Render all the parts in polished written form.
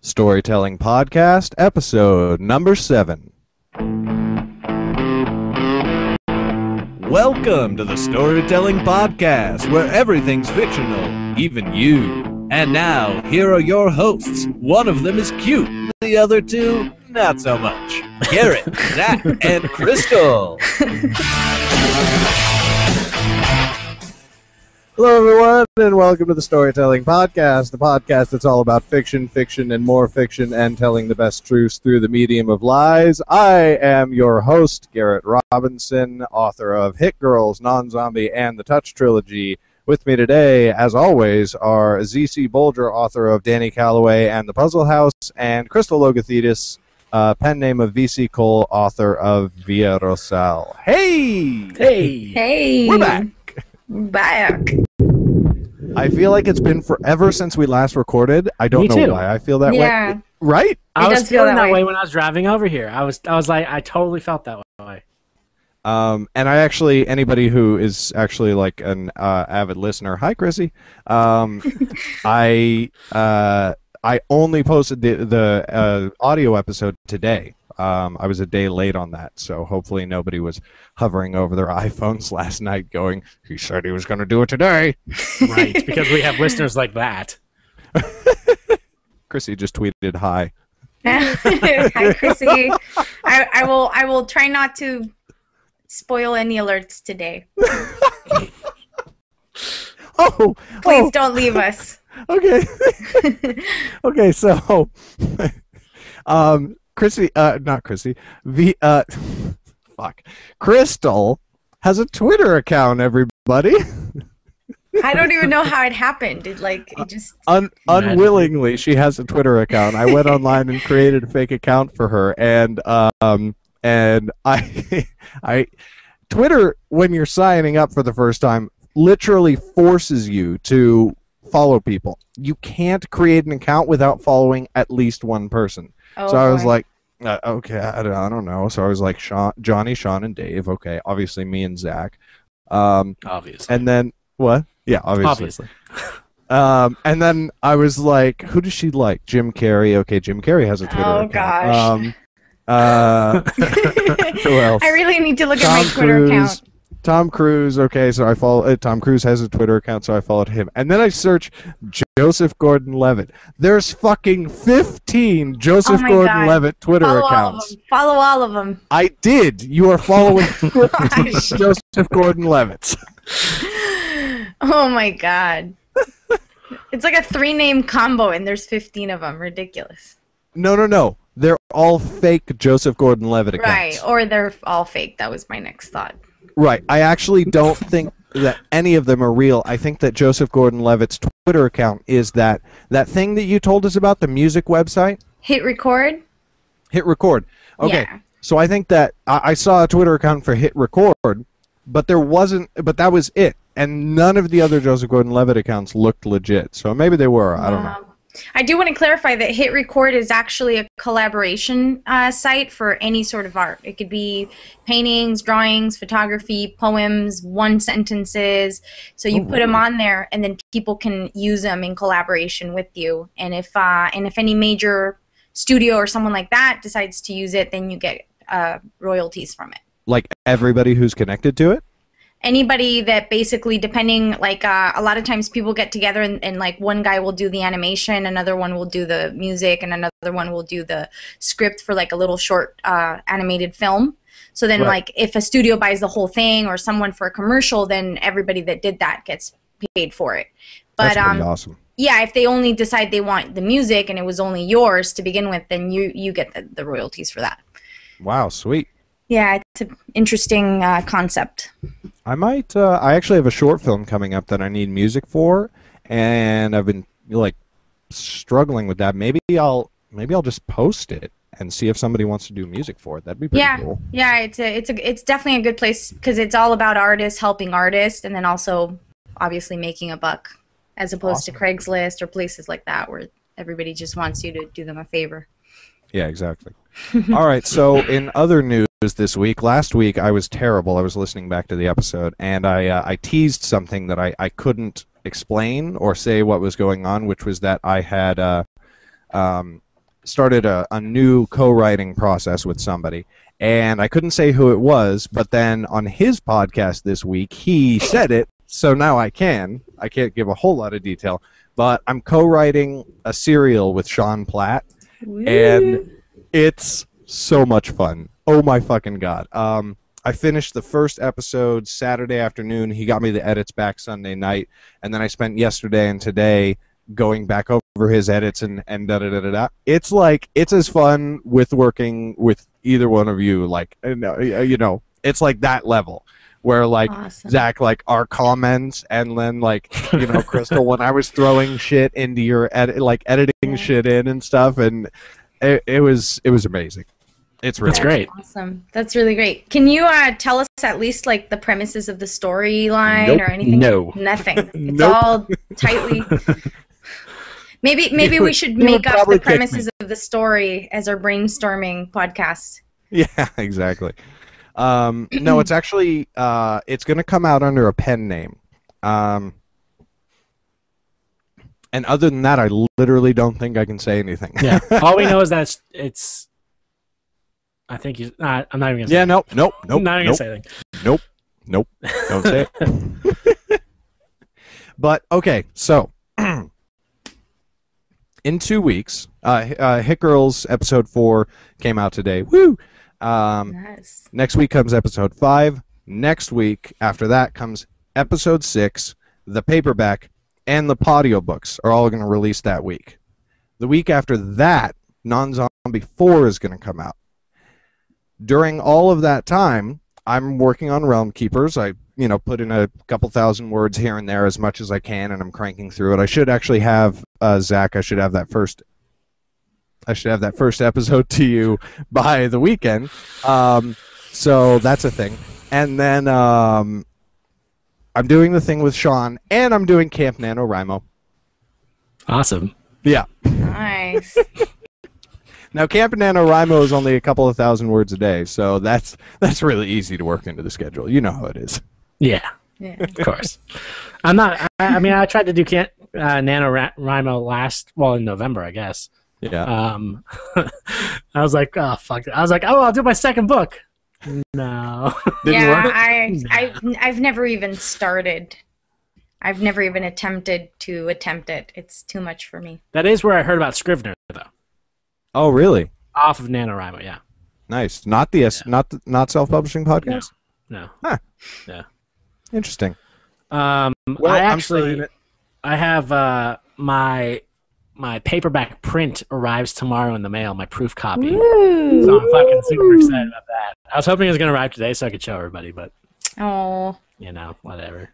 Storytelling Podcast, episode number 7. Welcome to the Storytelling Podcast, where everything's fictional, even you. And now, here are your hosts. One of them is cute, the other two, not so much. Garrett, Zach, and Crystal. Hello, everyone, and welcome to the Storytelling Podcast, the podcast that's all about fiction, and more fiction, and telling the best truths through the medium of lies. I am your host, Garrett Robinson, author of Hit Girls, Non-Zombie, and the Touch Trilogy. With me today, as always, are Z.C. Bolger, author of Danny Calloway and the Puzzle House, and Crystal Logothetis, pen name of V.C. Cole, author of Via Rosal. Hey! Hey! We're back! Back. I feel like it's been forever since we last recorded. I don't know why I feel that way. Right? I was feeling that way when I was driving over here. I was like, I totally felt that way. And I actually, anybody who is actually like an avid listener, hi Crissy. I only posted the audio episode today. I was a day late on that, so hopefully nobody was hovering over their iPhones last night going, he said he was going to do it today. Right, because we have listeners like that. Crissy just tweeted hi. Hi, Crissy. I will try not to spoil any alerts today. Please don't leave us. Okay. Okay, so Crissy, not Crissy, Crystal has a Twitter account, everybody. I don't even know how it happened. It just... unwillingly, she has a Twitter account. I went online and created a fake account for her, and Twitter, when you're signing up for the first time, literally forces you to follow people. You can't create an account without following at least one person. Oh, so I was like, okay, I don't know. So I was like, Johnny, Sean, and Dave. Okay, obviously me and Zach. Obviously. And then, what? Yeah, obviously. And then I was like, who does she like? Jim Carrey. Okay, Jim Carrey has a Twitter account. Gosh. Who else? I really need to look at my Twitter account. Tom Cruise, okay, so I follow Tom Cruise has a Twitter account, so I followed him. And then I search Joseph Gordon-Levitt. There's fucking 15 Joseph Gordon-Levitt Twitter accounts. Follow all of them. I did. You are following 15 Joseph Gordon-Levitts. Oh my god. It's like a 3-name combo and there's 15 of them. Ridiculous. No. They're all fake Joseph Gordon-Levitt accounts. Right, or they're all fake. That was my next thought. Right. I actually don't think that any of them are real. I think that Joseph Gordon-Levitt's Twitter account is that thing that you told us about, the music website. Hit record? Hit record. Okay. Yeah. So I think that I saw a Twitter account for Hit Record, but that was it. And none of the other Joseph Gordon-Levitt accounts looked legit. So maybe they were. I don't know. I do want to clarify that Hit Record is actually a collaboration site for any sort of art. It could be paintings, drawings, photography, poems, one-sentences. So you put them on there, and then people can use them in collaboration with you. And if any major studio or someone like that decides to use it, then you get royalties from it. Like everybody who's connected to it? Anybody that basically, depending, like a lot of times people get together and like one guy will do the animation, another one will do the music, and another one will do the script for like a little short animated film. So then like if a studio buys the whole thing or someone for a commercial, then everybody that did that gets paid for it. But that's pretty awesome. Yeah, if they only decide they want the music and it was only yours to begin with, then you get the royalties for that. Wow, sweet. Yeah, it's an interesting concept. I might. I actually have a short film coming up that I need music for, and I've been like struggling with that. Maybe I'll just post it and see if somebody wants to do music for it. That'd be pretty cool. Yeah, it's definitely a good place because it's all about artists helping artists, and then also obviously making a buck, as opposed to Craigslist or places like that where everybody just wants you to do them a favor. Yeah, exactly. All right, so in other news this week, last week I was terrible. I was listening back to the episode, and I teased something that I couldn't explain or say what was going on, which was that I had started a new co-writing process with somebody, and I couldn't say who it was, but then on his podcast this week, he said it, so now I can't give a whole lot of detail, but I'm co-writing a serial with Sean Platt, and it's so much fun. Oh my fucking God. I finished the first episode Saturday afternoon. He got me the edits back Sunday night, and then I spent yesterday and today going back over his edits and da-da-da-da-da. It's like, it's as fun with working with either one of you, like, you know, it's like that level where, like, Awesome. Zach, like, our comments, and then, like, you know, Crystal, when I was throwing shit into your editing shit in and stuff, and it was amazing. It's really That's great. Awesome. That's really great. Can you tell us at least like the premises of the storyline or anything? No. Nothing. It's Nope. all tightly. Maybe we should you would make up probably the kick me. premises of the story as our brainstorming podcast. Yeah, exactly. No, it's actually it's going to come out under a pen name. And other than that, I literally don't think I can say anything. Yeah. All we know is that it's I think you. I'm not even gonna say. Yeah. Anything. Nope. I'm not even gonna say anything. Nope. Don't say it. But okay, so in 2 weeks, Hit Girls episode 4 came out today. Woo! Nice. Next week comes episode 5. Next week, after that, comes episode 6, the paperback, and the audiobooks are all going to release that week. The week after that, Non-Zombie 4 is going to come out. During all of that time, I'm working on Realm Keepers. I, put in a couple thousand words here and there as much as I can, and I'm cranking through it. I should actually have Zach. I should have that first episode to you by the weekend. So that's a thing. And then I'm doing the thing with Sean, and I'm doing Camp NaNoWriMo. Awesome. Yeah. Nice. Now, Camp NaNoWriMo is only a couple of thousand words a day, so that's really easy to work into the schedule. You know how it is. Yeah. Yeah. Of course. I'm not. I mean, I tried to do NaNoWriMo in November, I guess. Yeah. I was like, oh fuck it. I was like, oh, I'll do my second book. No. Didn't work? I've never even started. I've never even attempted it. It's too much for me. That is where I heard about Scrivener, though. Oh, really? Off of NaNoWriMo, yeah. Nice. Not the not self-publishing podcast? No. Huh. Yeah. Interesting. Well, I'm trying it. I have my paperback print arrives tomorrow in the mail, my proof copy. Woo. So I'm fucking super excited about that. I was hoping it was going to arrive today so I could show everybody, but, Oh. whatever.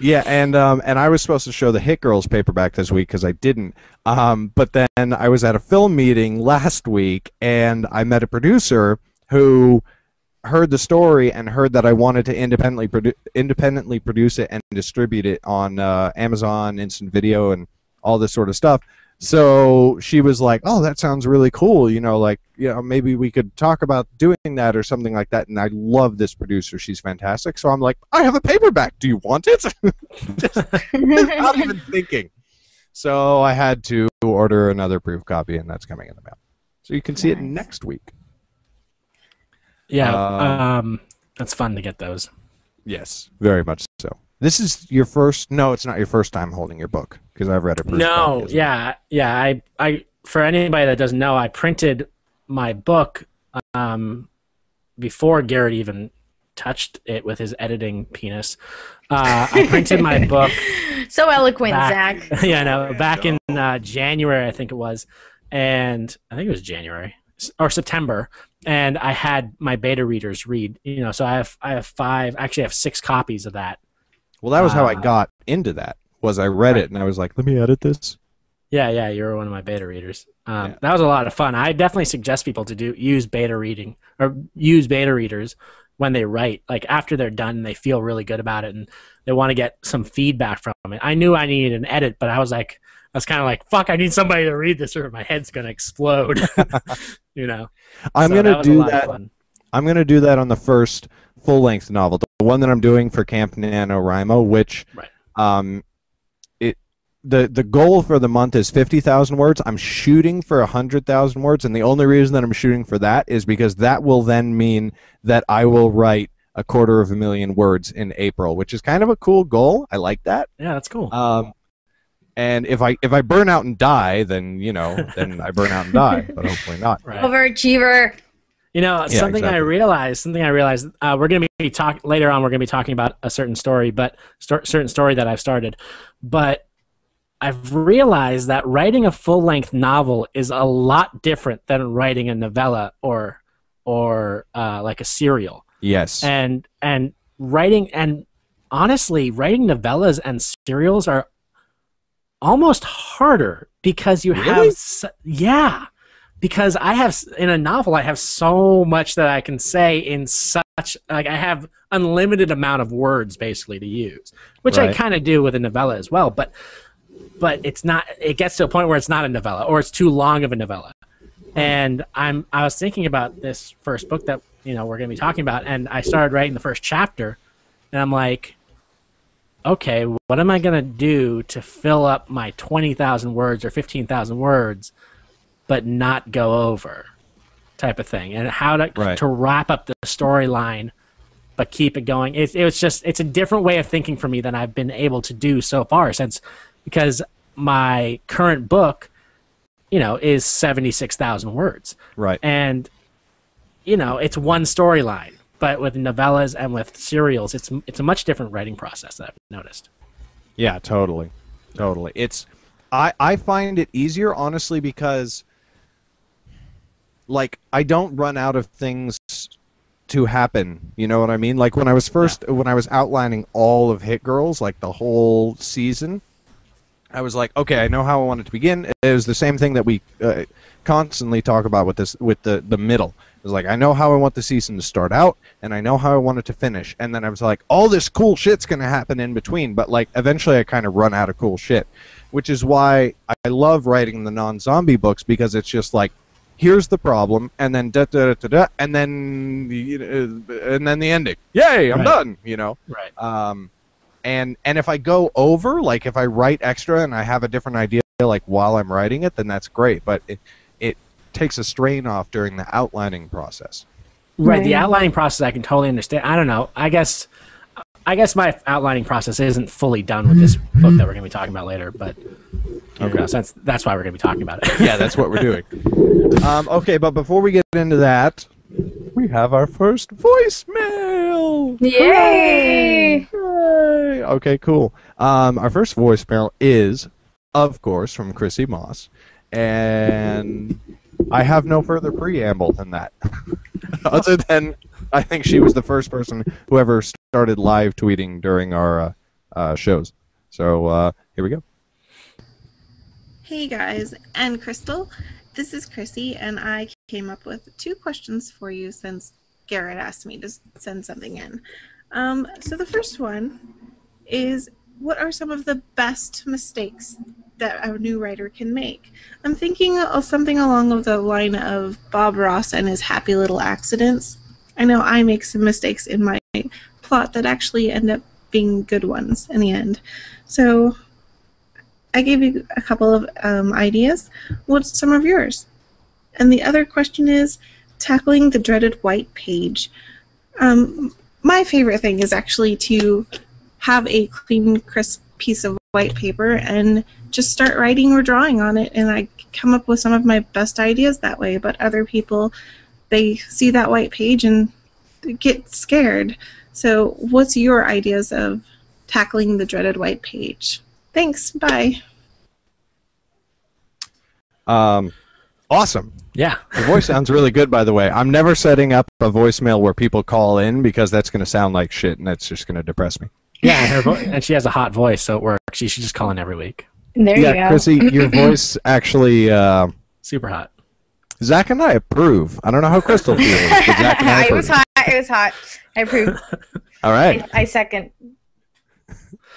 Yeah, and I was supposed to show the Hit Girls paperback this week because I didn't. But then I was at a film meeting last week, and I met a producer who heard the story and heard that I wanted to independently produce it and distribute it on Amazon Instant Video and all this sort of stuff. So she was like, "Oh, that sounds really cool. Maybe we could talk about doing that or something like that." And I love this producer; she's fantastic. So I'm like, "I have a paperback. Do you want it?" Just not even thinking. So I had to order another proof copy, and that's coming in the mail. So you can see it next week. Yeah, that's fun to get those. Yes, very much so. This is your first? No, it's not your first time holding your book because I've read it. No, yeah. I for anybody that doesn't know, I printed my book before Garrett even touched it with his editing penis. I printed my book. So eloquent, Zach. Yeah, no, back in January, I think it was, and I think it was January or September. And I had my beta readers read. So I have 5. Actually, I have 6 copies of that. Well, that was how I got into that. Was I read it and I was like, let me edit this. Yeah, you were one of my beta readers. That was a lot of fun. I definitely suggest people to use beta reading or use beta readers when they write. Like after they're done, they feel really good about it and they want to get some feedback from it. I knew I needed an edit, but I was kind of like, fuck, I need somebody to read this or my head's gonna explode. I'm gonna do that. I'm gonna do that on the first full-length novel, the one that I'm doing for Camp NaNoWriMo, which the goal for the month is 50,000 words. I'm shooting for 100,000 words, and the only reason that I'm shooting for that is because that will then mean that I will write 250,000 words in April, which is kind of a cool goal. I like that. Yeah, that's cool. And if I burn out and die, then then I burn out and die, but hopefully not. Right. Overachiever. Something I realized. We're going to be later on. We're going to be talking about a certain story, certain story that I've started. But I've realized that writing a full-length novel is a lot different than writing a novella or like a serial. Yes. And honestly, writing novellas and serials are almost harder because you have because in a novel I have so much that I can say in such I have unlimited amount of words basically to use, which I kind of do with a novella as well, but it's not, it gets to a point where it's not a novella or it's too long of a novella. And I was thinking about this first book that we're going to be talking about, and I started writing the first chapter, and I'm like, okay, what am I going to do to fill up my 20,000 words or 15,000 words but not go over type of thing, and how to wrap up the storyline but keep it going. It's a different way of thinking for me than I've been able to do so far, because my current book is 76,000 words. Right. And it's one storyline. But with novellas and with serials, it's a much different writing process that I've noticed. Yeah, totally. I find it easier, honestly, because I don't run out of things to happen. You know what I mean? Like when I was outlining all of Hit Girls, like the whole season, I was like, okay, I know how I want it to begin. It was the same thing that we constantly talk about with the middle. It was like, I know how I want the season to start out, and I know how I want it to finish. And then I was like, all this cool shit's going to happen in between. But eventually I kind of run out of cool shit, which is why I love writing the non-zombie books, because it's just like, here's the problem, and then da-da-da-da-da, and then the ending. Yay, I'm done, Right. And if I go over, if I write extra and I have a different idea, while I'm writing it, then that's great. But it takes a strain off during the outlining process. Right. The outlining process I can totally understand. I don't know. I guess my outlining process isn't fully done with this book that we're going to be talking about later, but so that's why we're going to be talking about it. Yeah, that's what we're doing. Okay, but before we get into that, we have our first voicemail. Yay! Hooray! Okay, cool. Our first voicemail is, of course, from Crissy Moss, and I have no further preamble than that, other than I think she was the first person who ever started live tweeting during our shows. So here we go. Hey guys, and Crystal, this is Crissy, and I came up with 2 questions for you since Garrett asked me to send something in. So the first one is, what are some of the best mistakes that a new writer can make? I'm thinking of something along the line of Bob Ross and his happy little accidents. I know I make some mistakes in my plot that actually end up being good ones in the end. So I gave you a couple of ideas. What's some of yours? And the other question is tackling the dreaded white page. My favorite thing is actually to have a clean, crisp piece of white paper and just start writing or drawing on it, and I come up with some of my best ideas that way. But other people, they see that white page and get scared. So what's your ideas of tackling the dreaded white page? Thanks. Bye. Awesome. Yeah. The voice sounds really good, by the way. I'm never setting up a voicemail where people call in, because that's going to sound like shit, and that's just going to depress me. Yeah, and she has a hot voice, so it works. You should just call in every week. There you go. Crissy, your voice actually... super hot. Zach and I approve. I don't know how Crystal feels, but Zach and I approve. It was hot. I approve. All right. I second.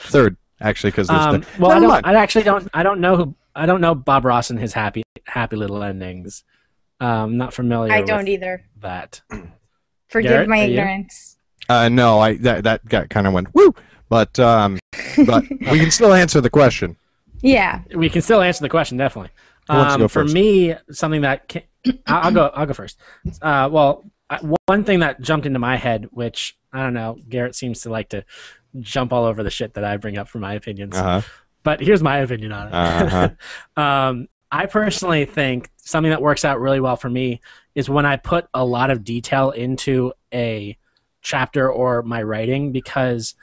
Third, actually, because there's I don't know Bob Ross and his happy little endings. I'm not familiar. I don't with either. That. Forgive Garrett, my ignorance. No, that kind of went woo, but we can still answer the question. Yeah. We can still answer the question, definitely. Who wants to go for first? me, something that I'll go first. One thing that jumped into my head, which I don't know, Garrett seems to like to jump all over the shit that I bring up for my opinions. But here's my opinion on it. I personally think something that works out really well for me is when I put a lot of detail into a chapter or my writing, because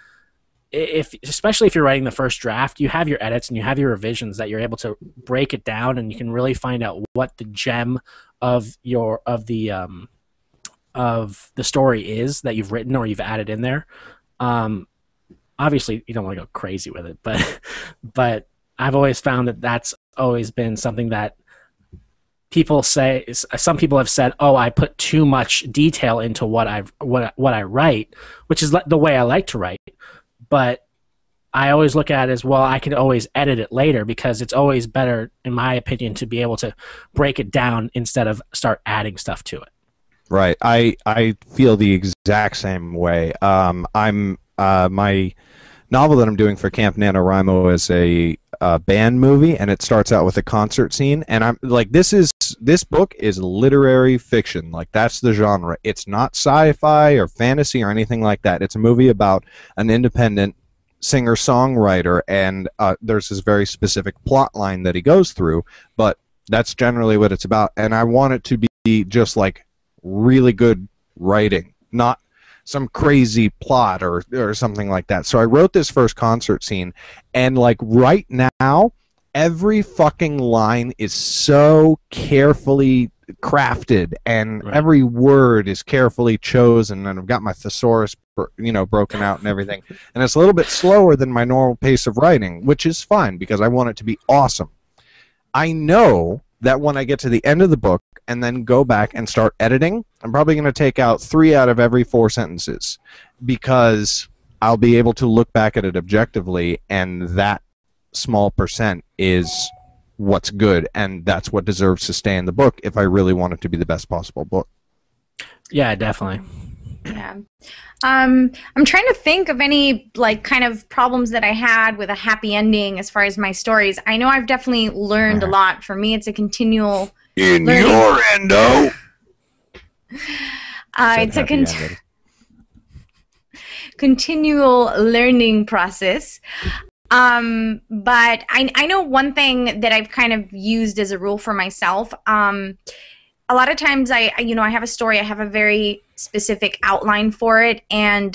especially if you're writing the first draft, you have your edits and you have your revisions that you're able to break it down, and you can really find out what the gem of the story is that you've written or you've added in there. Obviously, you don't want to go crazy with it, but I've always found that that's always been something that people say. Some people have said, "Oh, I put too much detail into what I write," which is the way I like to write. But I always look at it as, well, I can always edit it later, because it's always better, in my opinion, to be able to break it down instead of start adding stuff to it. Right. I feel the exact same way. My novel that I'm doing for Camp NaNoWriMo is a band movie, and it starts out with a concert scene, and I'm like, this book is literary fiction. Like, that's the genre. It's not sci-fi or fantasy or anything like that. It's a movie about an independent singer-songwriter, and there's this very specific plot line that he goes through, but that's generally what it's about. And I want it to be just like really good writing, not some crazy plot or something like that. So I wrote this first concert scene, and like right now, every fucking line is so carefully crafted, and every word is carefully chosen, and I've got my thesaurus, broken out and everything. And it's a little bit slower than my normal pace of writing, which is fine because I want it to be awesome. I know that when I get to the end of the book and then go back and start editing, I'm probably going to take out 3 out of every 4 sentences, because I'll be able to look back at it objectively, and that small percent is what's good, and that's what deserves to stay in the book if I really want it to be the best possible book. Yeah, definitely. Yeah. I'm trying to think of any kind of problems that I had with a happy ending as far as my stories. I know I've definitely learned a lot. For me, it's a continual learning. Your endo. It's a continual learning process. But I know one thing that I've kind of used as a rule for myself. A lot of times I have a story, I have a very specific outline for it, and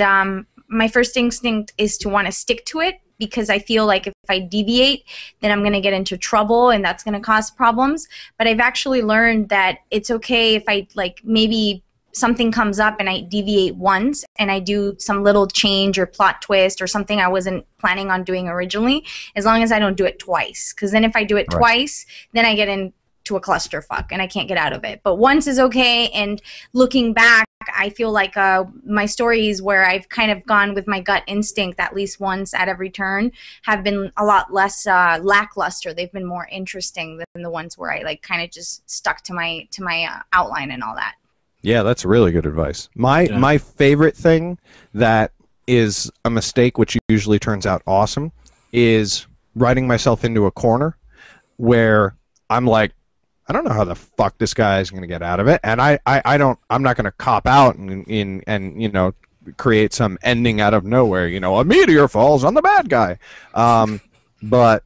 my first instinct is to want to stick to it, because I feel like if I deviate, then I'm going to get into trouble, and that's going to cause problems. But I've actually learned that it's okay if I, maybe something comes up and I deviate once and I do some little change or plot twist or something I wasn't planning on doing originally, as long as I don't do it twice. Because then if I do it twice, then I get into a clusterfuck and I can't get out of it. But once is okay, and looking back, I feel like my stories where I've kind of gone with my gut instinct at least once at every turn have been a lot less lackluster. They've been more interesting than the ones where I kind of just stuck to my outline and all that. Yeah, that's really good advice. My favorite thing that is a mistake, which usually turns out awesome, is writing myself into a corner where I'm like, I don't know how the fuck this guy is going to get out of it, and I'm not going to cop out and create some ending out of nowhere. A meteor falls on the bad guy. But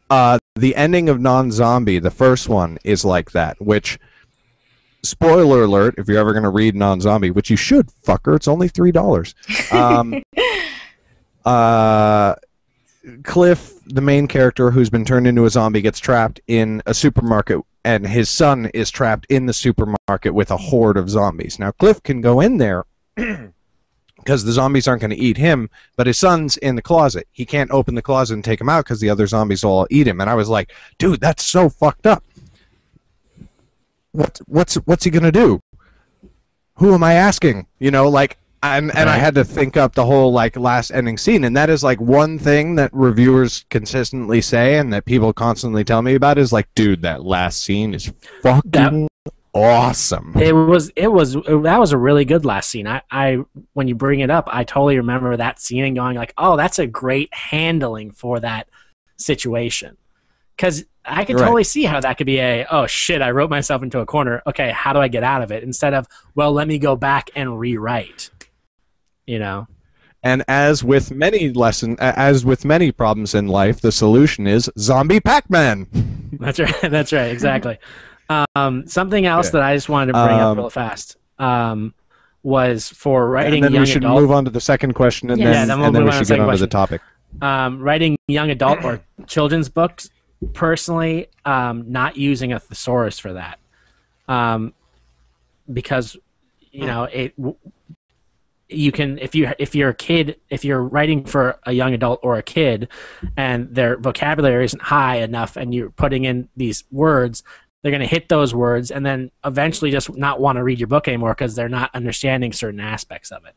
the ending of Non-Zombie, the first one, is like that, which, spoiler alert, if you're ever going to read Non-Zombie, which you should, fucker, it's only $3. Cliff, the main character who's been turned into a zombie, gets trapped in a supermarket, and his son is trapped in the supermarket with a horde of zombies. Now, Cliff can go in there because the zombies aren't going to eat him, but his son's in the closet. He can't open the closet and take him out because the other zombies will all eat him. And I was like, dude, that's so fucked up. What's he going to do? Who am I asking? And I had to think up the whole last ending scene, and that is one thing that reviewers consistently say and that people constantly tell me about is dude, that last scene is fucking awesome. That was a really good last scene. I when you bring it up, I totally remember that scene and going oh, that's a great handling for that situation. Because I could totally see how that could be oh shit, I wrote myself into a corner. Okay, how do I get out of it? Instead of, well, let me go back and rewrite. You know? And as with many problems in life, the solution is zombie Pac-Man. That's right. That's right. Exactly. Something else that I just wanted to bring up real fast was for writing and then young we should adult. move on to the second question, and then we should get on to the topic. Writing young adult or children's books. Personally, not using a thesaurus for that, because you can if you're a kid, if you're writing for a young adult or a kid, and their vocabulary isn't high enough, and you're putting in these words, they're going to hit those words, and then eventually just not want to read your book anymore because they're not understanding certain aspects of it.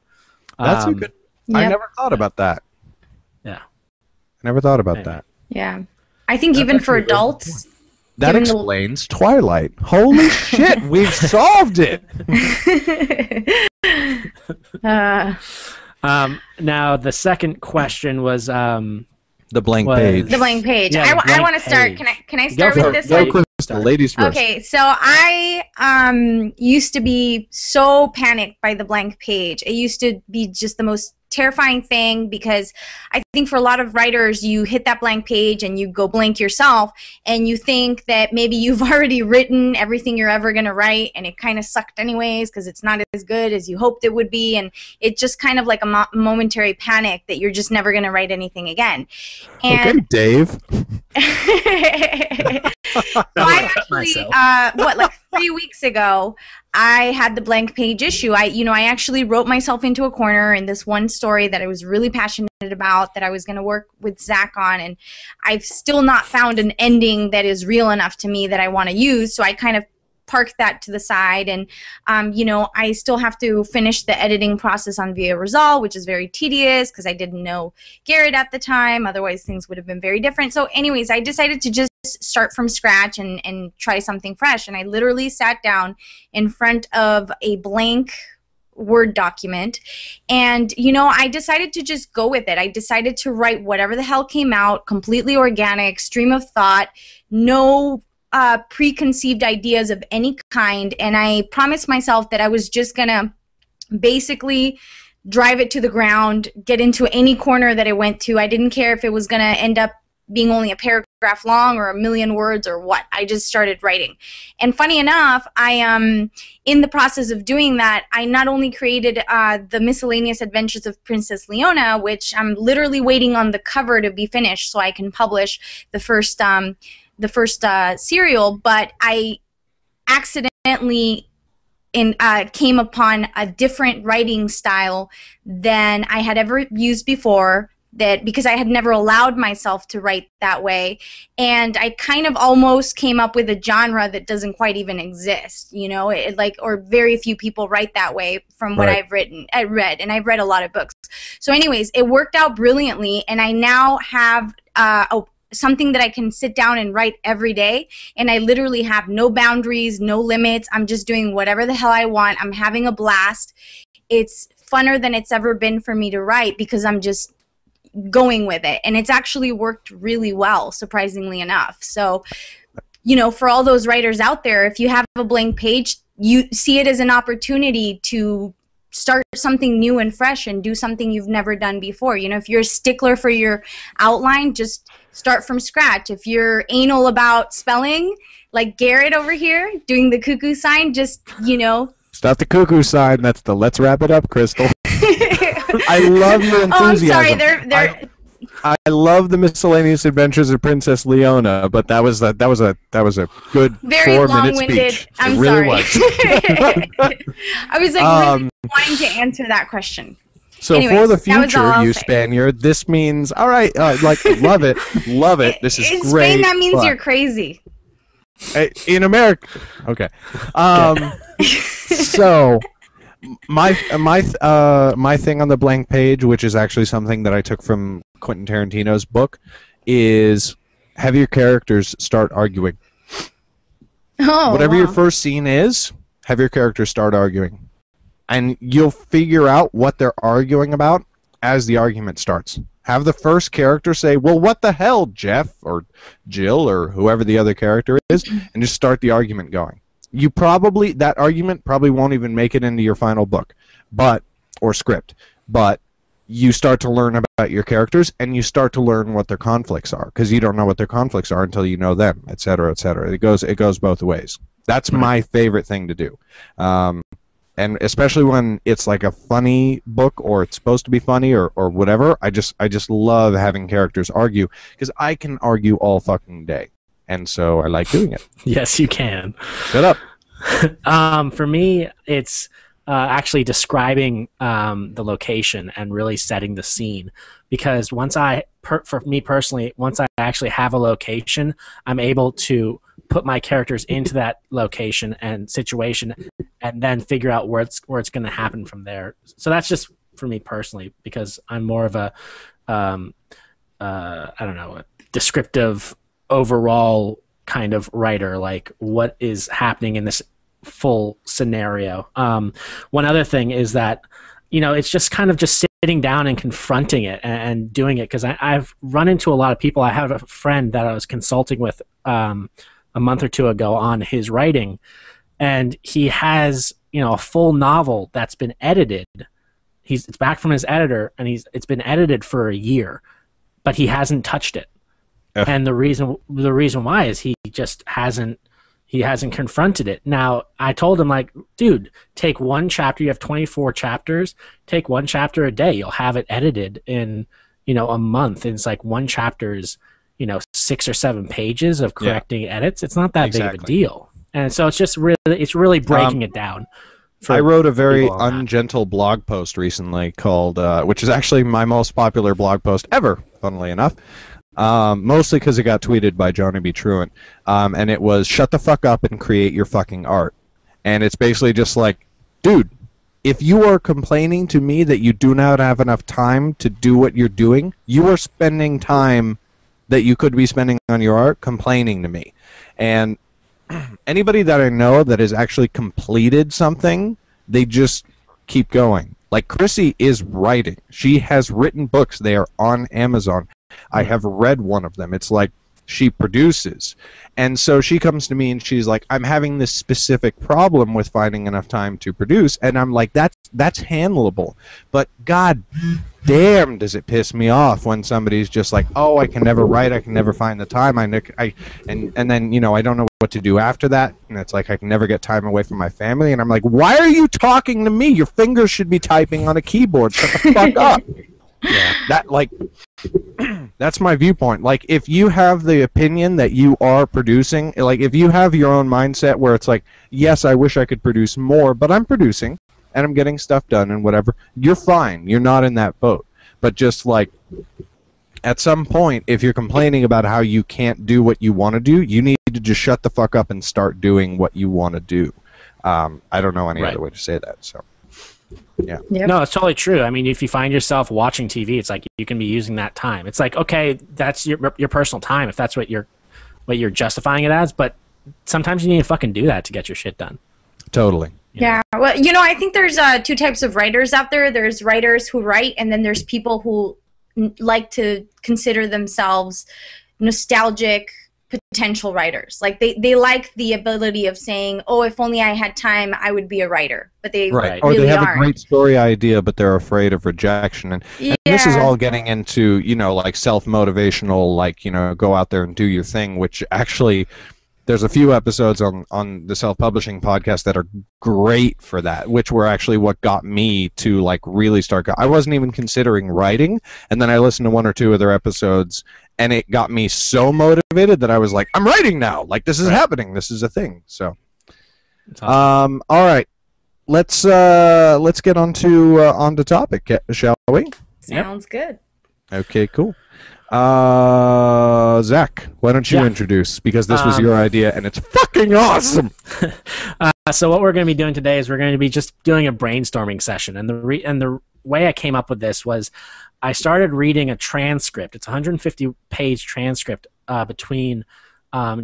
That's a good. I never thought about that. Yeah, I never thought about that. Yeah. I think even for adults. That explains Twilight. Holy shit, we've solved it! Now, the second question was... the blank page. The blank page. Yeah, I want to start. Can I start with this one? one? Crystal, ladies first. Okay, so I used to be so panicked by the blank page. It used to be just the most terrifying thing, because I think for a lot of writers, you hit that blank page and you go blank yourself, and you think that maybe you've already written everything you're ever going to write, and it kind of sucked anyways because it's not as good as you hoped it would be, and it's just kind of like a momentary panic that you're just never going to write anything again. And okay, Dave. So I actually, like 3 weeks ago, I had the blank page issue. I actually wrote myself into a corner in this one story that I was really passionate about, that I was going to work with Zach on, and I've still not found an ending that is real enough to me that I want to use, so I kind of parked that to the side, and I still have to finish the editing process on Via Resolve, which is very tedious because I didn't know Garrett at the time, otherwise things would have been very different. So anyways, I decided to just start from scratch and try something fresh, and I literally sat down in front of a blank Word document, and I decided to just go with it. I decided to write whatever the hell came out, completely organic, stream of thought, no preconceived ideas of any kind, and I promised myself that I was just gonna basically drive it to the ground, get into any corner that it went to. I didn't care if it was gonna end up being only a paragraph long or 1,000,000 words or what. I just started writing. And funny enough, in the process of doing that, I not only created the Miscellaneous Adventures of Princess Leona, which I'm literally waiting on the cover to be finished so I can publish the first serial, but I accidentally came upon a different writing style than I had ever used before, because I had never allowed myself to write that way, and I kind of almost came up with a genre that doesn't quite even exist, or very few people write that way from what I've read, and I've read a lot of books. So anyways, it worked out brilliantly, and I now have something that I can sit down and write every day, and I literally have no boundaries, no limits. I'm just doing whatever the hell I want. I'm having a blast. It's funner than it's ever been for me to write because I'm just going with it, and it's actually worked really well, surprisingly enough. So, for all those writers out there, if you have a blank page, you see it as an opportunity to start something new and fresh and do something you've never done before. If you're a stickler for your outline, just start from scratch. If you're anal about spelling, like Garrett over here doing the cuckoo sign, just, It's not the cuckoo sign, that's the let's wrap it up, Crystal. I love your enthusiasm. Oh, I'm sorry. I love the Miscellaneous Adventures of Princess Leona, but that was a good very 4-minute speech. I'm it really sorry. Was. I was really wanting to answer that question. So Anyways, for the future, you say. Spaniard, this means all right. Love it. This is in great. Spain, that means you're crazy. In America, okay. So. My thing on the blank page, which is actually something that I took from Quentin Tarantino's book, is have your characters start arguing. Oh, whatever your first scene is, have your characters start arguing. And you'll figure out what they're arguing about as the argument starts. Have the first character say, well, what the hell, Jeff or Jill or whoever the other character is, and just start the argument going. That argument probably won't even make it into your final book, or script, but you start to learn about your characters, and you start to learn what their conflicts are, because you don't know what their conflicts are until you know them, et cetera, et cetera. It goes both ways. That's my favorite thing to do. And especially when it's like a funny book, or it's supposed to be funny, or whatever, I just love having characters argue, because I can argue all fucking day, and so I like doing it. Yes, you can. Shut up. For me, it's actually describing the location and really setting the scene, because for me personally, once I actually have a location, I'm able to put my characters into that location and situation, and then figure out where it's going to happen from there. So that's just for me personally, because I'm more of a I don't know, a descriptive overall kind of writer, like what is happening in this full scenario. One other thing is that, it's just kind of just sitting down and confronting it and doing it, because I've run into a lot of people. I have a friend that I was consulting with a month or two ago on his writing, and he has a full novel that's been edited. It's back from his editor, and it's been edited for a year, but he hasn't touched it. And the reason why is he just hasn't confronted it. Now, I told him, like, dude, take one chapter. You have 24 chapters. Take one chapter a day. You'll have it edited in, a month. And it's like one chapter's, 6 or 7 pages of correcting edits. It's not that big of a deal. And so it's really breaking it down. I wrote a very ungentle blog post recently called, which is actually my most popular blog post ever, funnily enough. Mostly because it got tweeted by Johnny B. Truant, and it was, shut the fuck up and create your fucking art. And it's basically just like, dude, if you are complaining to me that you do not have enough time to do what you're doing, you are spending time that you could be spending on your art complaining to me. And anybody that I know that has actually completed something, they just keep going. Like, Crissy is writing. She has written books. They are on Amazon. I have read one of them. It's like, she produces. And so she comes to me and she's like, I'm having this specific problem with finding enough time to produce. And I'm like, that's handleable. But god damn, does it piss me off when somebody's just like, oh, I can never write, I can never find the time, and then, I don't know what to do after that. And it's like, I can never get time away from my family. And I'm like, why are you talking to me? Your fingers should be typing on a keyboard. Shut the fuck up. Yeah, that's my viewpoint. Like, if you have the opinion that you are producing, like, if you have your own mindset where it's like, yes, I wish I could produce more, but I'm producing and I'm getting stuff done and whatever, you're fine. You're not in that boat. But just like, at some point, if you're complaining about how you can't do what you want to do, you need to just shut the fuck up and start doing what you want to do. I don't know any other way to say that. So. Yeah. Yep. No, it's totally true. I mean, if you find yourself watching TV, it's like you can be using that time. It's like, okay, that's your personal time if that's what you're justifying it as, but sometimes you need to fucking do that to get your shit done. Totally. Yeah. Well, I think there's 2 types of writers out there. There's writers who write, and then there's people who like to consider themselves nostalgic potential writers. Like, they like the ability of saying, oh, if only I had time, I would be a writer. But they right. really or they have aren't. A great story idea, but they're afraid of rejection. And this is all getting into, like, self-motivational, like, go out there and do your thing, which actually, there's a few episodes on the self-publishing podcast that are great for that, which were actually what got me to, like, really start. I wasn't even considering writing, and then I listened to 1 or 2 of their episodes, and it got me so motivated that I was like, I'm writing now. Like, this is happening. This is a thing. So, awesome. All right, let's get onto topic, shall we? Sounds good. Okay, cool. Zach, why don't you introduce? Because this was your idea, and it's fucking awesome. So what we're going to be doing today is we're going to be just doing a brainstorming session, and the way I came up with this was I started reading a transcript. It's a 150-page transcript between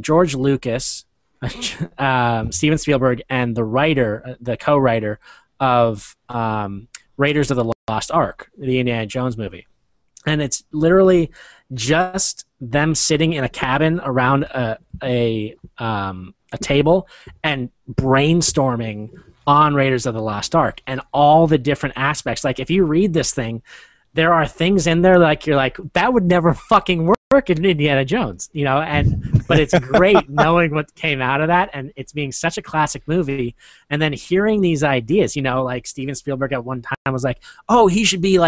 George Lucas, Steven Spielberg, and the co-writer of Raiders of the Lost Ark, the Indiana Jones movie. and it's literally just them sitting in a cabin around a table and brainstorming on Raiders of the Lost Ark and all the different aspects. Like, if you read this thing, there are things in there like you're like, that would never fucking work in Indiana Jones, you know. But it's great knowing what came out of that, and it's being such a classic movie. And then hearing these ideas, you know, like Steven Spielberg at one time was like, oh, he should be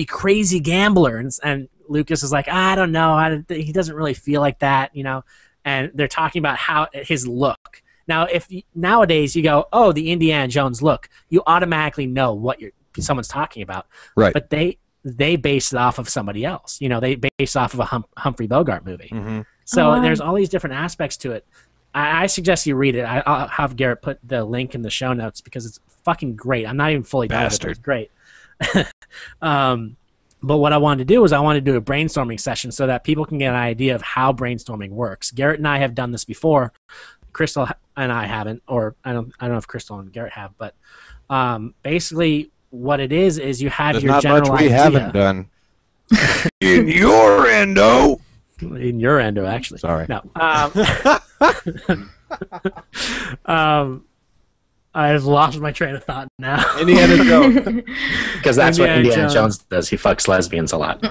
crazy gambler, and Lucas is like, I don't know, he doesn't really feel like that, you know. And they're talking about how his look. Now, if nowadays you go, oh, the Indiana Jones look, you automatically know what someone's talking about. Right. But they based it off of somebody else. You know, they based off of a Humphrey Bogart movie. Mm-hmm. So there's all these different aspects to it. I suggest you read it. I'll have Garrett put the link in the show notes because it's fucking great. I'm not even fully done with it. It's great. But what I wanted to do is I wanted to do a brainstorming session so that people can get an idea of how brainstorming works. Garrett and I have done this before. Crystal and I haven't, or I don't know if Crystal and Garrett have, but basically what it is you have There's your not general much we idea. haven't done. In your endo. In your endo, actually. Sorry. No. I've lost my train of thought now. Indiana Jones. Because that's what Indiana Jones does. He fucks lesbians a lot.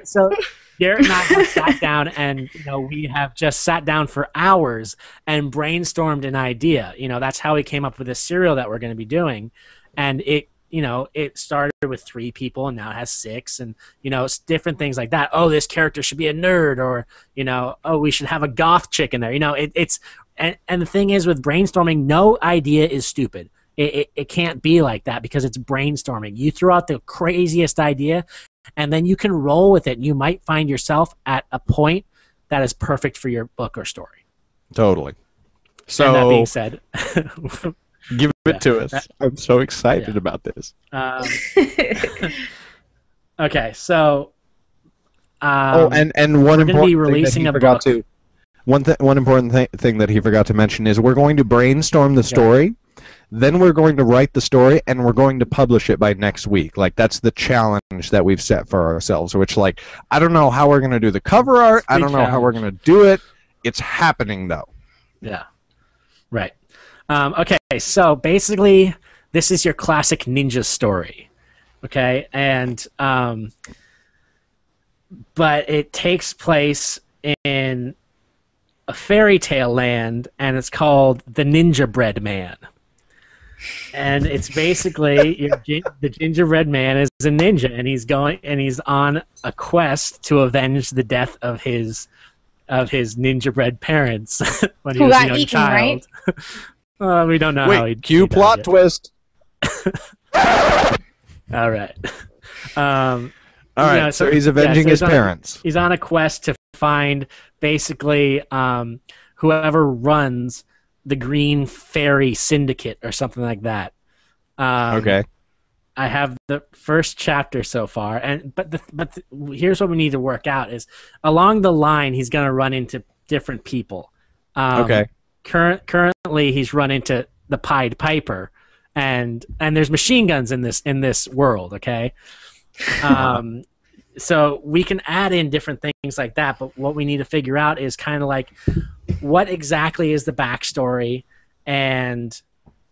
So Garrett and I have sat down, and we have just sat down for hours and brainstormed an idea. That's how we came up with this serial that we're going to be doing, and it started with 3 people, and now it has 6, and it's different things like that. Oh, this character should be a nerd, or oh, we should have a goth chick in there. And the thing is with brainstorming, no idea is stupid. It can't be like that because it's brainstorming. You throw out the craziest idea, and then you can roll with it. You might find yourself at a point that is perfect for your book or story. Totally. So and that being said, give it to us. I'm so excited about this. Okay, so and one important be releasing thing that he forgot to. One important thing that he forgot to mention is we're going to brainstorm the story. Then we're going to write the story, and we're going to publish it by next week. Like, that's the challenge that we've set for ourselves, which, like, I don't know how we're going to do the cover art. I don't know how we're going to do it. It's happening, though. Yeah. Right. Okay, so basically, this is your classic ninja story. Okay? And, but it takes place in a fairy tale land, and it's called the Ninjabread Man. And it's basically the gingerbread man is a ninja, and he's on a quest to avenge the death of his gingerbread parents when he was a young child. Right? We don't know how he. Cue plot twist. All right. All right. So he's avenging his parents. He's on a quest to find basically whoever runs the Green Fairy Syndicate or something like that. Okay. I have the first chapter so far, but here's what we need to work out is along the line he's going to run into different people. Okay. Currently he's run into the Pied Piper, and there's machine guns in this world. Okay. So we can add in different things like that, but what we need to figure out is kind of like what exactly is the backstory, and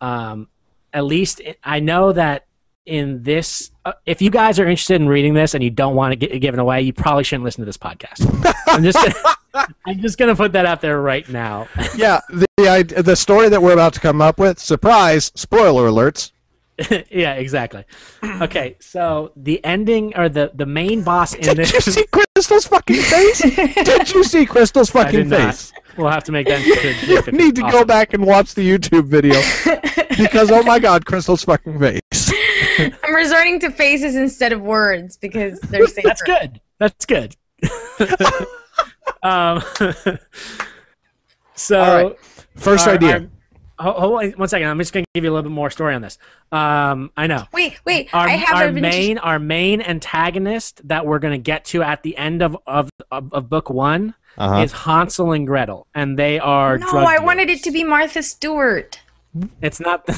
at least I know that in this, if you guys are interested in reading this and you don't want to get it given away, you probably shouldn't listen to this podcast. I'm just gonna put that out there right now. Yeah, the story that we're about to come up with, surprise, spoiler alerts. Yeah, exactly. Okay, so the ending, or the main boss in this... Did you see Crystal's fucking face? Did you see Crystal's fucking face? Not. We'll have to make that into a GIF. You need to go back and watch the YouTube video. Because, oh my god, Crystal's fucking face. I'm resorting to faces instead of words because they're safer. That's good. So... All right. First idea. Hold on 1 second. I'm just going to give you a little bit more story on this. I know. Wait. Our main antagonist that we're going to get to at the end of book 1 is Hansel and Gretel, and they are. No, I wanted it to be Martha Stewart. It's not.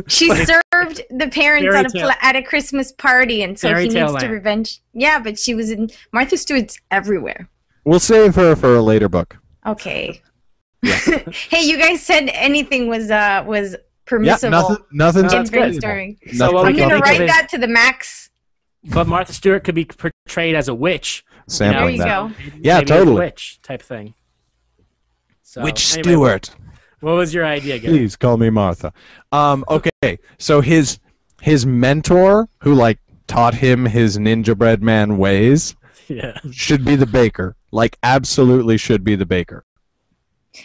She served the parents at a Christmas party, and so he needs to revenge. Yeah, but she was in Martha Stewart's everywhere. We'll save her for a later book. Okay. Yeah. Hey, you guys said anything was permissible. Yeah, nothing's in brainstorming. So I'm gonna write that to the max. But Martha Stewart could be portrayed as a witch. Sampling there you go. Yeah, maybe totally. A witch type thing. So, Witch Stewart. What was your idea, Gary? Please call me Martha. Okay, so his mentor, who like taught him his Ninjabread Man ways, should be the baker. Like, absolutely should be the baker.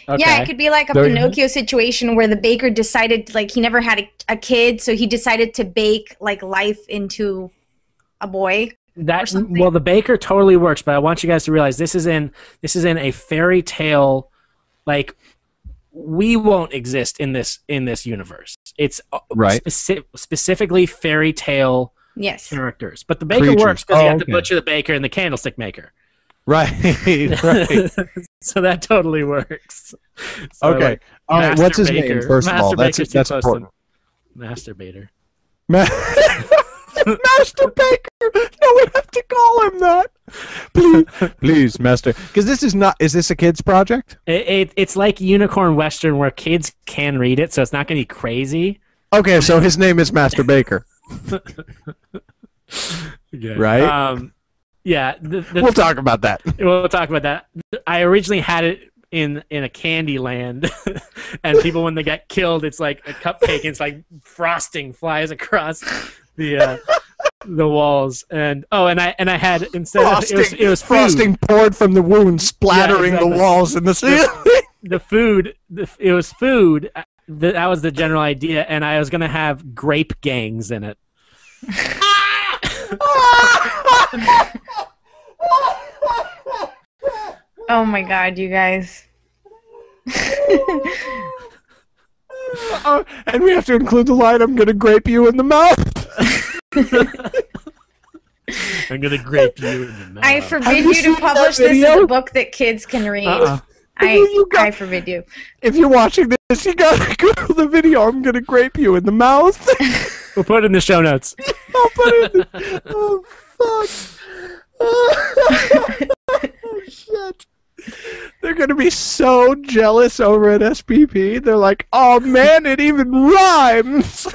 Okay. Yeah, it could be like a Pinocchio situation where the baker decided, like, he never had a kid, so he decided to bake like life into a boy. Well, the baker totally works, but I want you guys to realize this is in a fairy tale. Like, we won't exist in this universe. It's right. Specifically fairy tale characters, but the baker works because you have the butcher, the baker, and the candlestick maker. Right, right. So that totally works. So okay. All right. What's his name? First of all, that's important. Masturbator. Master Baker. No, we have to call him that. Please, Master. Because this is not. Is this a kids' project? It's like Unicorn Western where kids can read it, so it's not going to be crazy. Okay, so his name is Master Baker. Right. Yeah, we'll talk about that. We'll talk about that. I originally had it in a candy land, and people, when they get killed, it's like a cupcake, and it's like frosting flies across the walls, and I had, instead frosting, of it was food. Frosting poured from the wound, splattering the walls in the ceiling. The food, it was food. That was the general idea, and I was gonna have Grape Gangs in it. Oh my God, you guys. And we have to include the line, I'm going to grape you in the mouth. I'm going to grape you in the mouth. I forbid you to publish this as a book that kids can read. I forbid you. If you're watching this, you got to Google the video, I'm going to grape you in the mouth. We'll put it in the show notes. I'll put it in the... Oh, fuck. Oh, shit. They're going to be so jealous over at SPP. They're like, oh, man, it even rhymes.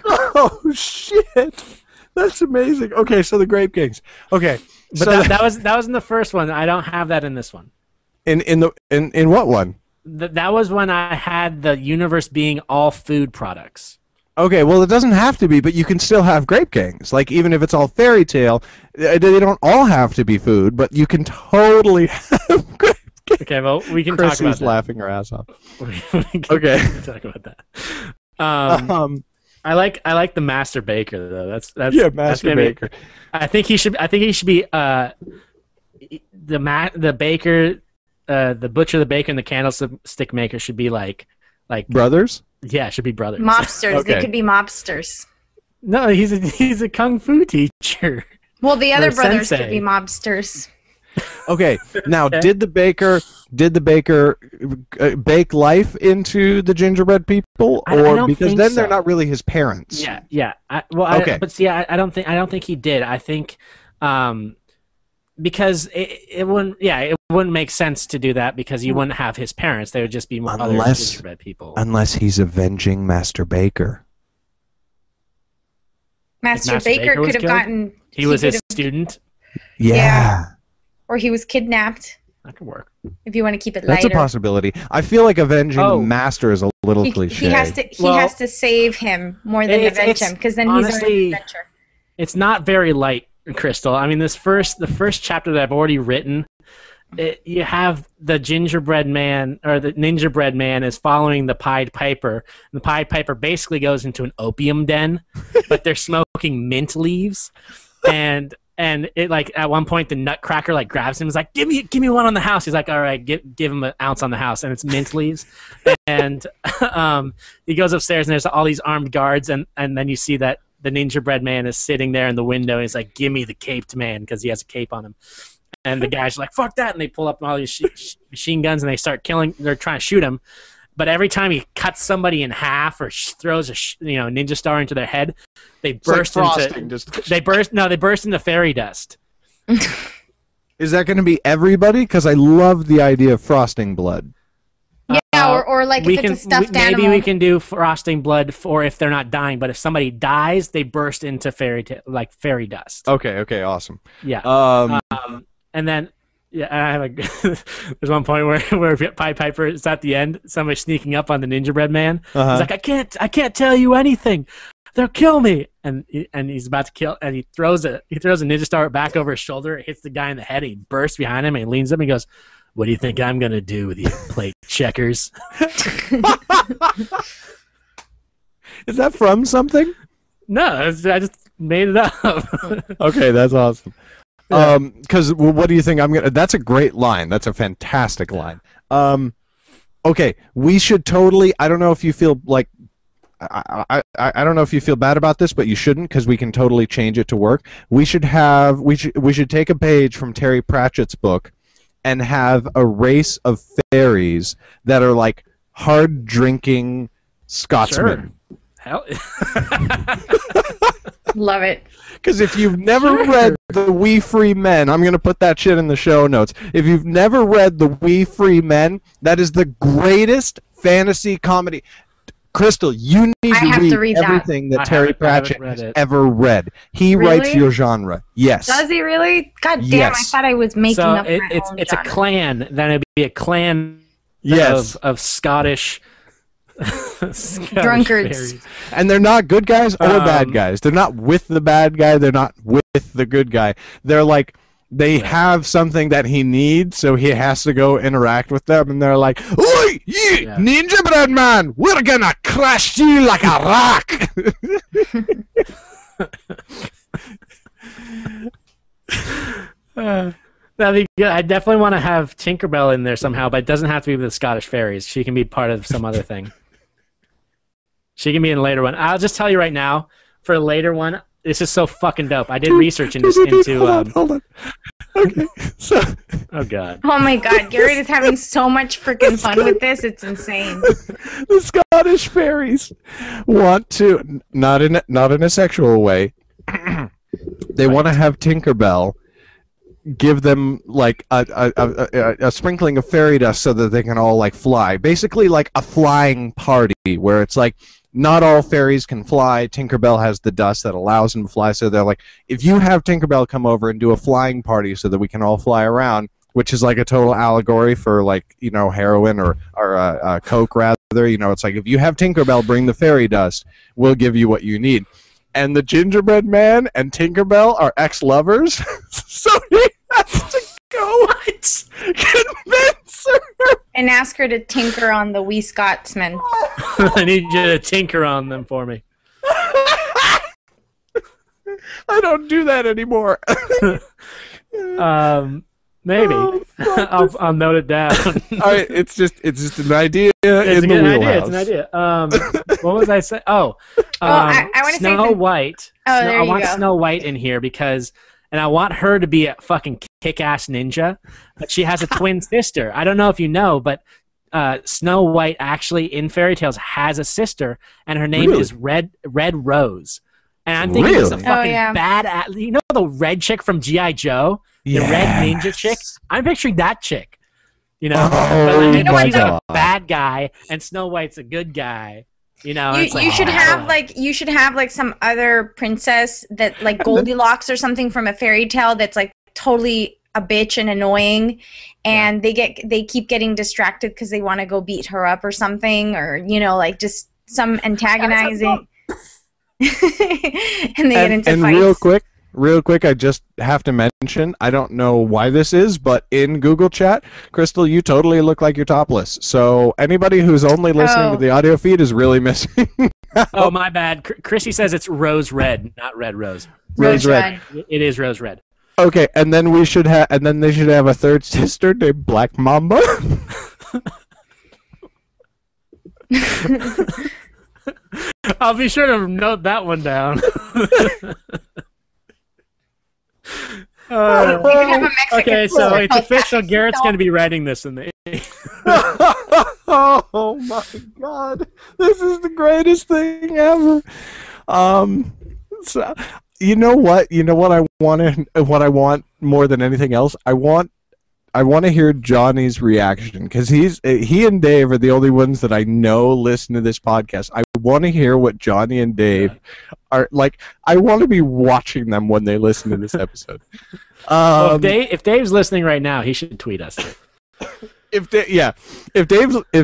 Oh, shit. That's amazing. Okay, so the Grape Gangs. Okay. But so that was in the first one. I don't have that in this one. In what one? That was when I had the universe being all food products. Okay, well, it doesn't have to be, but you can still have Grape Gangs. Like, even if it's all fairy tale, they don't all have to be food, but you can totally have Grape Gangs. Okay, well, we can Chrissy's talk about that. Laughing her ass off. We can talk about that. I like the Master Baker though. That's Master Baker. I think he should be the baker, the butcher, the baker, and the candlestick maker should be like brothers. Yeah, it should be brothers. Mobsters. Okay. They could be mobsters. No, he's a kung fu teacher. Well, the other brothers could be mobsters. Okay, now did the baker bake life into the gingerbread people, or because then they're not really his parents? Yeah. But see, I don't think he did. I think because it wouldn't make sense to do that because you wouldn't have his parents. They would just be other gingerbread people. Unless he's avenging Master Baker. Master Baker could have gotten. He was his student. Yeah. Or he was kidnapped. That could work. If you want to keep it lighter. That's a possibility. I feel like avenging the master is a little cliche. He has to save him more than avenge him, because then he's an adventure. It's not very light, Crystal. I mean, the first chapter that I've already written, you have the gingerbread man, or the Ninjabread Man is following the Pied Piper. And the Pied Piper basically goes into an opium den, but they're smoking mint leaves. And it, like, at one point the Nutcracker like grabs him. He's like, give me one on the house. He's like, all right, give him an ounce on the house, and it's mint leaves. And he goes upstairs and there's all these armed guards, and then you see that the Ninjabread Man is sitting there in the window. And he's like, give me the caped man, because he has a cape on him. And the guys are like, fuck that, and they pull up all these machine guns and they start killing. They're trying to shoot him, but every time he cuts somebody in half or throws a ninja star into their head, they burst they burst into fairy dust. Is that going to be everybody? Because I love the idea of frosting blood. Yeah, or like if it's a stuffed animal. Maybe we can do frosting blood for if they're not dying, but if somebody dies, they burst into fairy dust. Okay, awesome. Yeah. And then I have there's one point where Pied Piper is at the end, somebody sneaking up on the Ninjabread Man. He's like, I can't tell you anything. They'll kill me. And he's about to kill, and he throws a ninja star back over his shoulder. It hits the guy in the head. And he bursts behind him and he leans up and he goes, "What do you think I'm gonna do with you? Play checkers?" Is that from something? No, I just made it up. Okay, that's awesome. Because what do you think I'm gonna? That's a great line. That's a fantastic line. Okay, we should totally. I don't know if you feel like. I don't know if you feel bad about this, but you shouldn't, because we can totally change it to work. We should take a page from Terry Pratchett's book and have a race of fairies that are like hard drinking Scotsmen. Sure. Hell. Love it. Because if you've never read The We Free Men, I'm going to put that shit in the show notes. If you've never read The We Free Men, that is the greatest fantasy comedy. Crystal, you need to read everything that Terry Pratchett has ever read. He writes your genre. Yes. Does he really? God damn, yes. I thought I was making up my own it's genre. a clan. Then it'd be a clan of Scottish drunkards. Fairies. And they're not good guys or bad guys. They're not with the bad guy. They're not with the good guy. They're like, they have something that he needs, so he has to go interact with them, and they're like, "Oi, you Ninjabread Man, we're gonna crush you like a rock." That'd be good. I definitely want to have Tinkerbell in there somehow, but it doesn't have to be with the Scottish fairies. She can be part of some other thing. She can be in a later one. I'll just tell you right now, for a later one, this is so fucking dope. I did research into hold on. Okay. So. Oh god. Oh my god, Garrett is having so much freaking fun with this. It's insane. The Scottish fairies want to not in a sexual way. They want to have Tinkerbell give them like a sprinkling of fairy dust so that they can all like fly. Basically like a flying party where it's like not all fairies can fly. Tinkerbell has the dust that allows them to fly, so they're like, if you have Tinkerbell come over and do a flying party so that we can all fly around, which is like a total allegory for like, you know, heroin or coke rather. You know, it's like, if you have Tinkerbell bring the fairy dust, we'll give you what you need. And the Gingerbread Man and Tinkerbell are ex-lovers, so he has to go convince her. And ask her to tinker on the wee Scotsmen. I need you to tinker on them for me. I don't do that anymore. Maybe. I'll note it down. All right, it's just an idea It's in a the good wheelhouse. idea. It's an idea. What was I saying? I want to say Snow White. I want Snow White in here because, and I want her to be a fucking kick-ass ninja, but she has a twin sister. I don't know if you know, but Snow White actually in fairy tales has a sister, and her name is Red Rose. And I'm thinking it's a fucking bad. You know the red chick from G.I. Joe, the red ninja chick. I'm picturing that chick. You know, but like, a bad guy, and Snow White's a good guy. You know, you should have like some other princess that like Goldilocks or something from a fairy tale that's like totally a bitch and annoying, and they keep getting distracted because they want to go beat her up or something, or you know, like just some antagonizing. And they get into fights. Real quick, I just have to mention, I don't know why this is, but in Google Chat, Crystal, you totally look like you're topless. So anybody who's only listening to the audio feed is really missing. Oh, my bad. Crissy says it's rose red, not red rose. Rose red. It is rose red. Okay, and then they should have a third sister named Black Mamba. I'll be sure to note that one down. Okay, so it's official. Garrett's going to be writing this in the. Oh my God, this is the greatest thing ever. So, you know what? I want more than anything else. I want to hear Johnny's reaction because he and Dave are the only ones that I know listen to this podcast. I want to hear what Johnny and Dave are like. I want to be watching them when they listen to this episode. Well, if Dave's listening right now, he should tweet us. If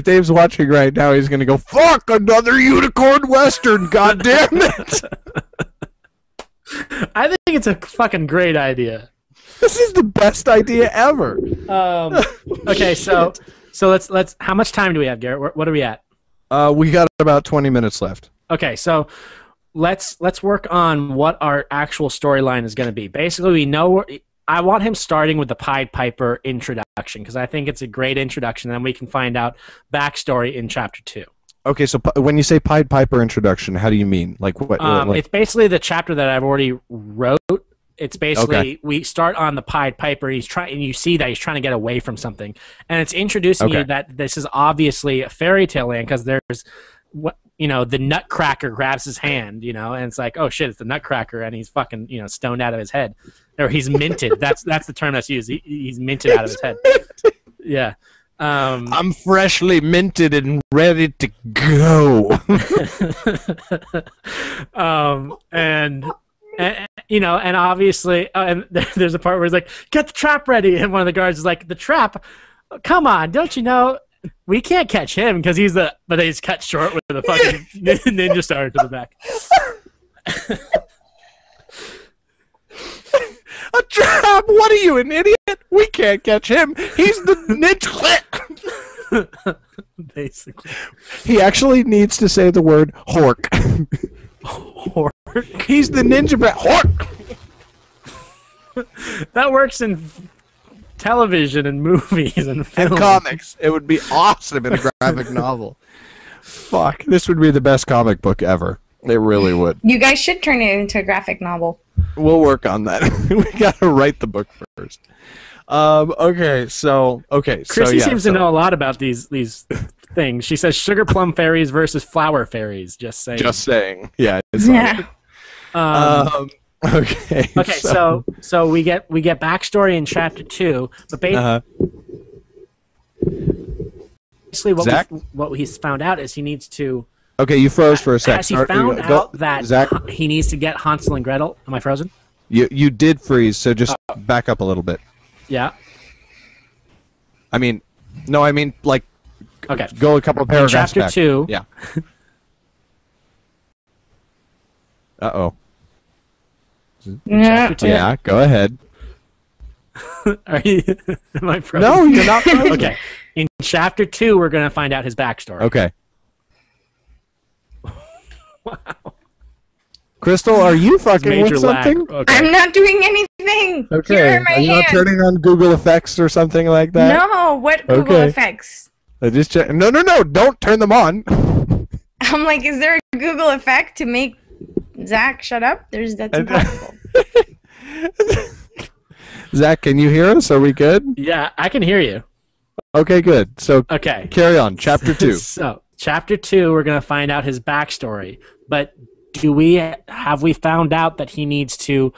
Dave's watching right now, he's gonna go, "Fuck, another unicorn western! God damn it!" I think it's a fucking great idea. This is the best idea ever. Okay, so let's. How much time do we have, Garrett? What are we at? We got about 20 minutes left. Okay, so let's work on what our actual storyline is going to be. Basically, we know. I want him starting with the Pied Piper introduction because I think it's a great introduction. Then we can find out backstory in chapter 2. Okay, so when you say Pied Piper introduction, how do you mean? Like what? It's basically the chapter that I've already wrote. It's basically we start on the Pied Piper. And you see that he's trying to get away from something, and it's introducing you that this is obviously a fairy tale land because there's the Nutcracker grabs his hand, and it's like, oh shit, it's the Nutcracker, and he's fucking stoned out of his head, or he's minted. That's the term that's used. He's minted out of his head. Yeah. I'm freshly minted and ready to go. And obviously, and there's a part where he's like, "Get the trap ready," and one of the guards is like, "The trap? Come on, don't you know we can't catch him because he's the." But they just cut short with the fucking ninja star to the back. A trap? What are you, an idiot? We can't catch him. He's the ninja. Basically, he actually needs to say the word hork. Hork. He's the Ninjabread Hork. That works in television and movies and film. And comics. It would be awesome in a graphic novel. Fuck, this would be the best comic book ever. It really would. You guys should turn it into a graphic novel. We'll work on that. We gotta write the book first. Crissy seems to know a lot about these things. She says sugar plum fairies versus flower fairies. Just saying. Just saying. Yeah. Yeah. Okay. Okay. So we get backstory in chapter 2, but basically what he's found out is he needs to. Okay, you froze for a sec. Has he found out that Zach? He needs to get Hansel and Gretel? Am I frozen? You did freeze, so just back up a little bit. Yeah. Okay. Go a couple of paragraphs chapter back. 2. Yeah. Uh-oh. Yeah. Chapter 2. Yeah, go ahead. Are you? Am I frozen? No, you're not frozen. Okay. In chapter 2, we're going to find out his backstory. Okay. Wow. Crystal, are you fucking with something? Okay. I'm not doing anything. Okay. Here are my Are you not hands. turning on Google Effects or something like that? No, what Google effects? I just check. No, don't turn them on. I'm like, is there a Google effect to make Zach shut up? That's impossible. Zach, can you hear us? Are we good? Yeah, I can hear you. Okay, good. So Okay. carry on. Chapter 2. So, chapter 2, we're going to find out his backstory. But have we found out that he needs to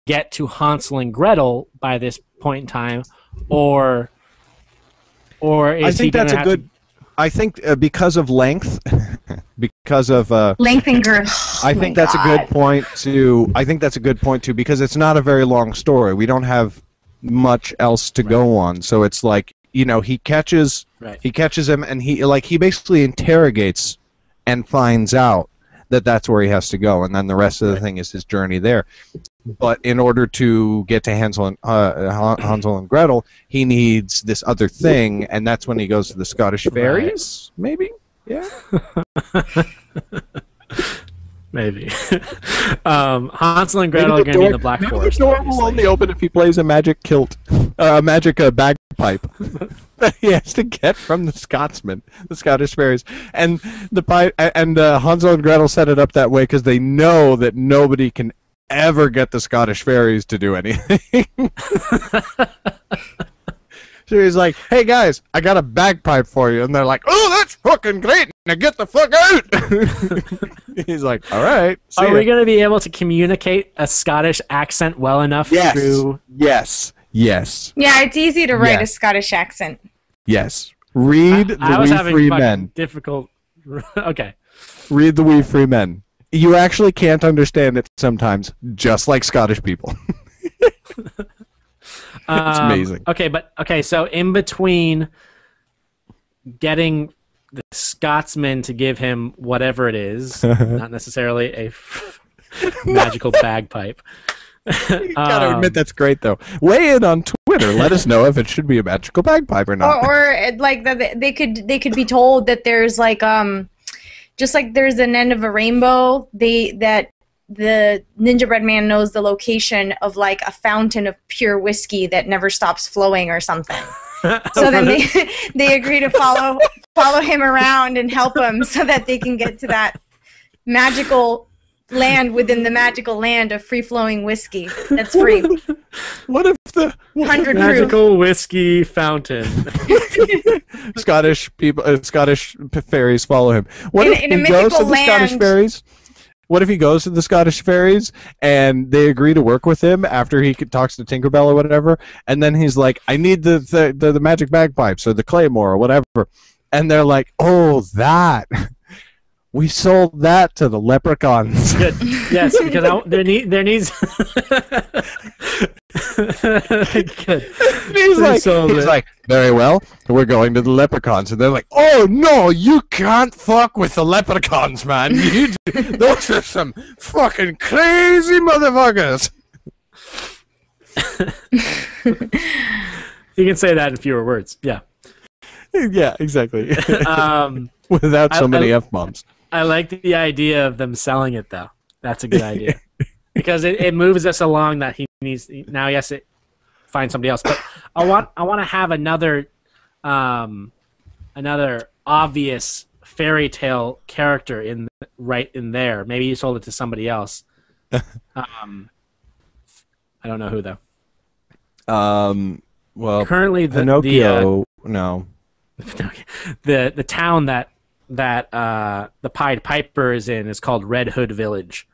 get to Hansel and Gretel by this point in time, or is I think he that's a good. I think because of length, because of Length and girth. I think that's a good point to. I think that's a good point too because it's not a very long story. We don't have much else to go on, so it's like he catches him and he basically interrogates and finds out that that's where he has to go, and then the rest of the thing is his journey there. But in order to get to Hansel and Gretel, he needs this other thing, and that's when he goes to the Scottish fairies, maybe? Yeah? Maybe. Hansel and Gretel are going to be in the Black Forest. The door will only open if he plays a magic kilt, a magic bagpipe. That he has to get from the Scotsman, the Scottish fairies, and Hansel and Gretel set it up that way because they know that nobody can ever get the Scottish fairies to do anything. So he's like, "Hey guys, I got a bagpipe for you," and they're like, "Oh, that's fucking great! Now get the fuck out!" He's like, "All right." Are we going to be able to communicate a Scottish accent well enough through? Yes. Yes. Yeah, it's easy to write a Scottish accent. Yes. Read I the was Wee having Free fucking Men. difficult. Okay. Read the Wee Free Men. You actually can't understand it sometimes, just like Scottish people. It's amazing. Okay, so in between getting the Scotsman to give him whatever it is, not necessarily a magical bagpipe. You gotta admit that's great, though. Weigh in on Twitter. Let us know if it should be a magical bagpipe or not. Or like they could be told that there's like just like there's an end of a rainbow. That the Ninjabread Man knows the location of like a fountain of pure whiskey that never stops flowing or something. So then they agree to follow him around and help him so that they can get to that magical land within the magical land of free-flowing whiskey that's free. What if the 100 magical whiskey fountain? Scottish people, Scottish fairies follow him. What if he goes to the Scottish fairies? What if he goes to the Scottish fairies and they agree to work with him after he talks to Tinkerbell or whatever, and then he's like, "I need the magic bagpipes or the claymore or whatever," and they're like, "Oh, that." We sold that to the leprechauns. Good. Yes, because there needs. Good. He's like, "Very well. We're going to the leprechauns," and they're like, "Oh no, you can't fuck with the leprechauns, man. Those are some fucking crazy motherfuckers." You can say that in fewer words. Yeah. Yeah, exactly. Without so many F-bombs. I like the idea of them selling it, though. That's a good idea. Because it moves us along that he needs... Now he has to find somebody else. But I want to have another obvious fairy tale character right in there. Maybe you sold it to somebody else. I don't know who, though. Well, currently Pinocchio... no. The town that the Pied Piper is in is called Red Hood Village.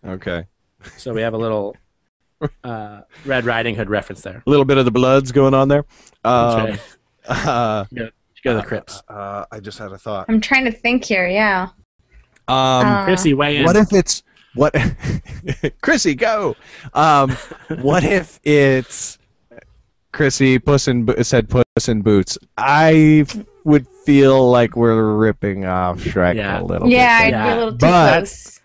Okay. So we have a little Red Riding Hood reference there. A little bit of the Bloods going on there. That's right. Go to the Crips. I just had a thought. I'm trying to think here. Yeah. Crissy, weigh in. What if it's Crissy, go. What if it's Crissy said Puss in Boots? I would feel like we're ripping off Shrek a little bit. Yeah, I'd be a little too close.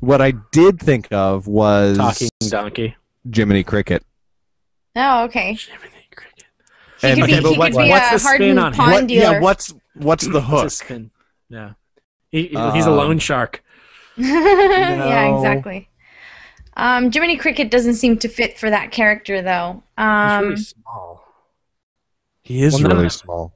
What I did think of was Talking Donkey. Jiminy Cricket. Oh, okay. Jiminy Cricket. He could be a hardened pond dealer. Yeah, what's the hook? What's his spin? Yeah. He's a loan shark. Yeah, exactly. Jiminy Cricket doesn't seem to fit for that character, though. He's really small. He is really small.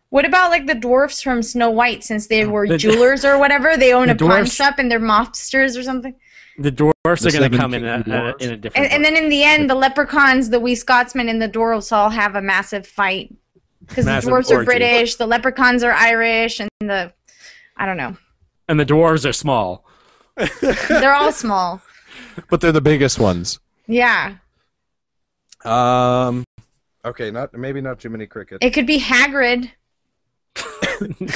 What about like the dwarfs from Snow White? Since they were jewelers or whatever, they own a pawn shop and they're mobsters or something. The dwarfs are going to come in a different. And then in the end, the leprechauns, the wee Scotsmen, and the dwarves all have a massive fight because the dwarves are British, the leprechauns are Irish, and I don't know. And the dwarves are small. They're all small. But they're the biggest ones. Yeah. Okay, maybe not Jiminy Cricket. It could be Hagrid.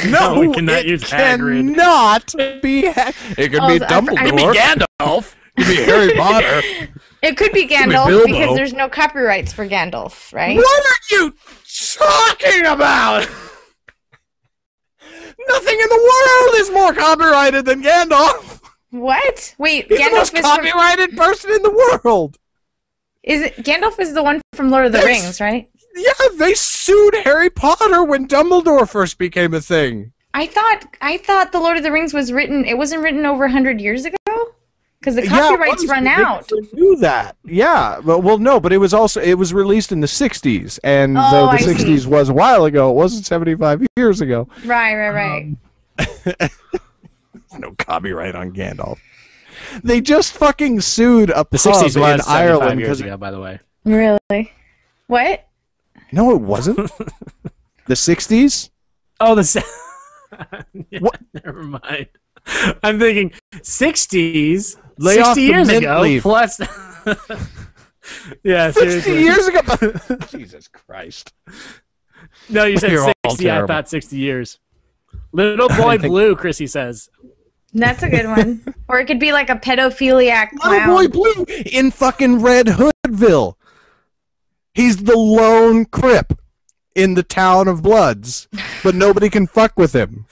No, we cannot use Hagrid. Cannot be. It could be Dumbledore. It could be Gandalf. It could be Harry Potter. It could be Gandalf because there's no copyrights for Gandalf, right? What are you talking about? Nothing in the world is more copyrighted than Gandalf. What? Wait, He's Gandalf the most copyrighted person in the world. Gandalf is the one from Lord of the Rings, right? Yeah, they sued Harry Potter when Dumbledore first became a thing. I thought the Lord of the Rings was written. It wasn't written over 100 years ago, because the copyrights run out. I knew that. Yeah, well, no, but it was released in the 60s, and though the 60s was a while ago, it wasn't 75 years ago. Right. No copyright on Gandalf. They just fucking sued a pub the 60s in Ireland years ago, by the way. Really? What? No, it wasn't. The 60s? Oh, yeah, What? Never mind. I'm thinking 60s. Lay 60 off the years mint ago. leaf. Plus. Yeah, 60 seriously. years ago. Jesus Christ. No, you said You're all 60. I terrible. thought 60 years. Little boy blue, Crissy says. That's a good one. Or it could be like a pedophiliac Little clown. Boy Blue in fucking Red Hoodville. He's the lone Crip in the town of Bloods, but nobody can fuck with him.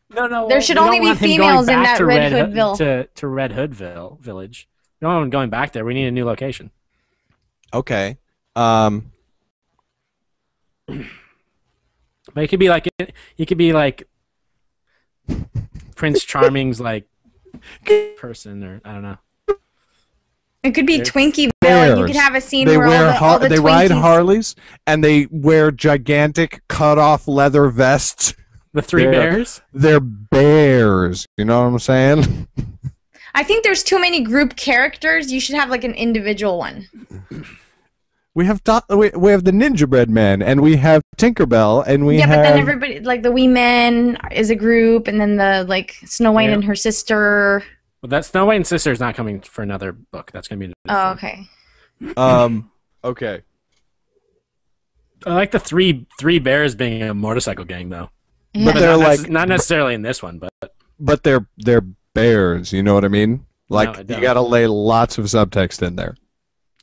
No. There should we only don't be want him females going in back that to Red Hoodville. To Red Hoodville village. We don't want him going back there. We need a new location. Okay. But he could be like Prince Charming's like person, or I don't know. It could be There's Twinkieville. You could have a scene They where all the they Twinkies... ride Harleys and they wear gigantic cut-off leather vests. The three bears. They're bears. You know what I'm saying? I think there's too many group characters. You should have like an individual one. We have the Ninjabread Man, and we have Tinkerbell, and we have... but then everybody, like the Wee Men is a group, and then the like Snow White Yeah. and her sister. Well, that Snow White and Sister is not coming for another book. That's gonna be. Oh, okay. Okay. I like the three bears being a motorcycle gang, though. But they're Not necessarily in this one, but they're bears. You know what I mean? Like I you don't. got to lay lots of subtext in there.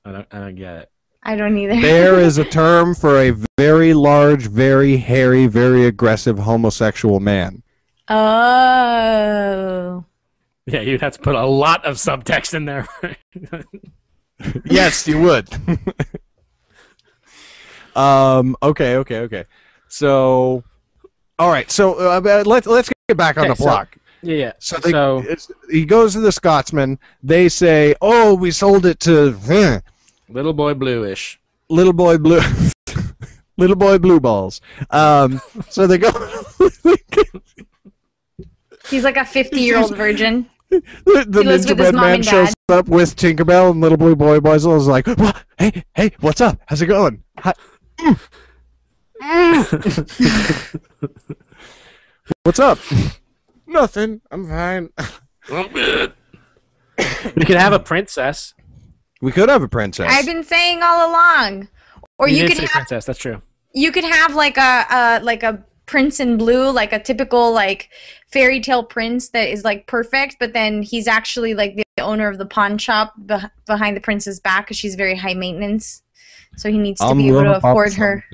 I don't get it. I don't either. Bear is a term for a very large, very hairy, very aggressive homosexual man. Oh. Yeah, you'd have to put a lot of subtext in there. Yes, you would. Okay. So, all right. So let's get back on the block. Yeah. So he goes to the Scotsman. They say, "Oh, we sold it to Little boy bluish. Little Boy Blue, Little Boy Blue Balls." So they go. He's like a 50-year-old virgin. The lives with his Ninjabread mom Man and shows dad. up with Tinkerbell, and Little Blue Boy Boys is like, "What? Hey, what's up? How's it going?" What's up? Nothing. I'm fine. I'm good. We could have a princess. We could have a princess. I've been saying all along. Or you did could say have princess. That's true. you could have like a prince in blue, like a typical like fairy tale prince that is like perfect, but then he's actually like the owner of the pawn shop behind the prince's back because she's very high maintenance. So he needs to be able to afford her.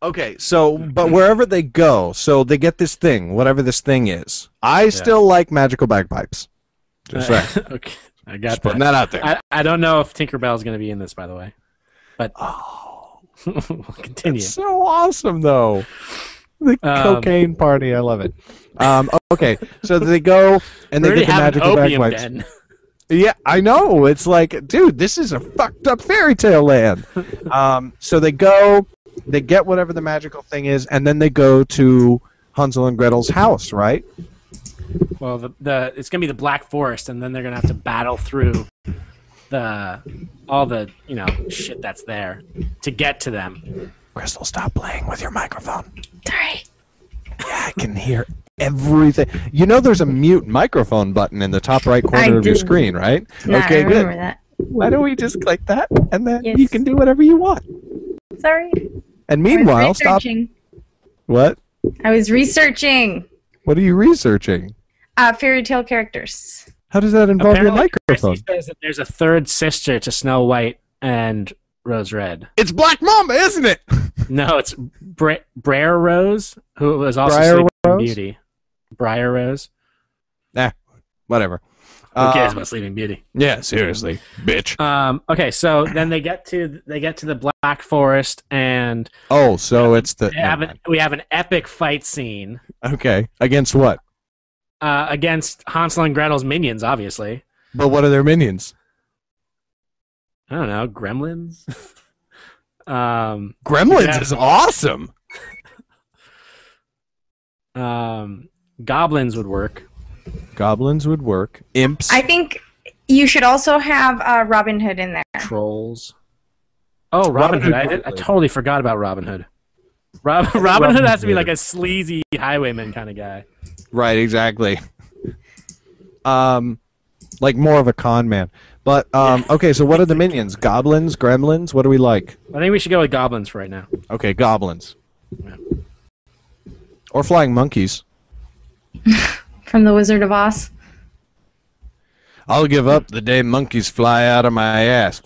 Okay, so but wherever they go, so they get this thing, whatever this thing is. I still like magical bagpipes. Just saying. Okay, I got Just putting that out there. I don't know if Tinkerbell is going to be in this, by the way, but we'll continue. It's so awesome, though. The cocaine party, I love it. Okay, so they go and they get the magical bagpipes. Den. Yeah, I know. It's like, dude, this is a fucked up fairy tale land. So they go, they get whatever the magical thing is, and then they go to Hansel and Gretel's house, right? Well, it's gonna be the Black Forest, and then they're gonna have to battle through all the shit that's there to get to them. Crystal, stop playing with your microphone. Sorry. Yeah, I can hear everything. You know there's a mute microphone button in the top right corner of your screen, right? Nah, okay, I remember good. that. Why don't we just click that, and then Yes. you can do whatever you want. Sorry. And meanwhile, stop. What? I was researching What are you researching? fairy tale characters. How does that involve your Apparently, microphone? Crissy says that there's a third sister to Snow White and Rose Red. It's Black Mamba, isn't it? No, it's Briar Rose, who was also Briar Sleeping Rose? Beauty. Briar Rose. Whatever. Who cares about Sleeping Beauty? Yeah, seriously, bitch. Okay, so then they get to the Black Forest, and Oh, so it's the. we have an epic fight scene Okay, against what? against Hansel and Gretel's minions, obviously. But what are their minions? I don't know, gremlins. Gremlins is awesome. Goblins would work. Goblins would work. Imps. I think you should also have Robin Hood in there. Trolls. Oh, Robin Hood. Hood. I totally forgot about Robin Hood. Robin Hood has to be like a sleazy highwayman kind of guy. Right, exactly. Like more of a con man. But okay, so what are the minions? Goblins, gremlins? What do we like? I think we should go with goblins for right now. Okay, goblins. Yeah. Or flying monkeys. From the Wizard of Oz. I'll give up the day monkeys fly out of my ass.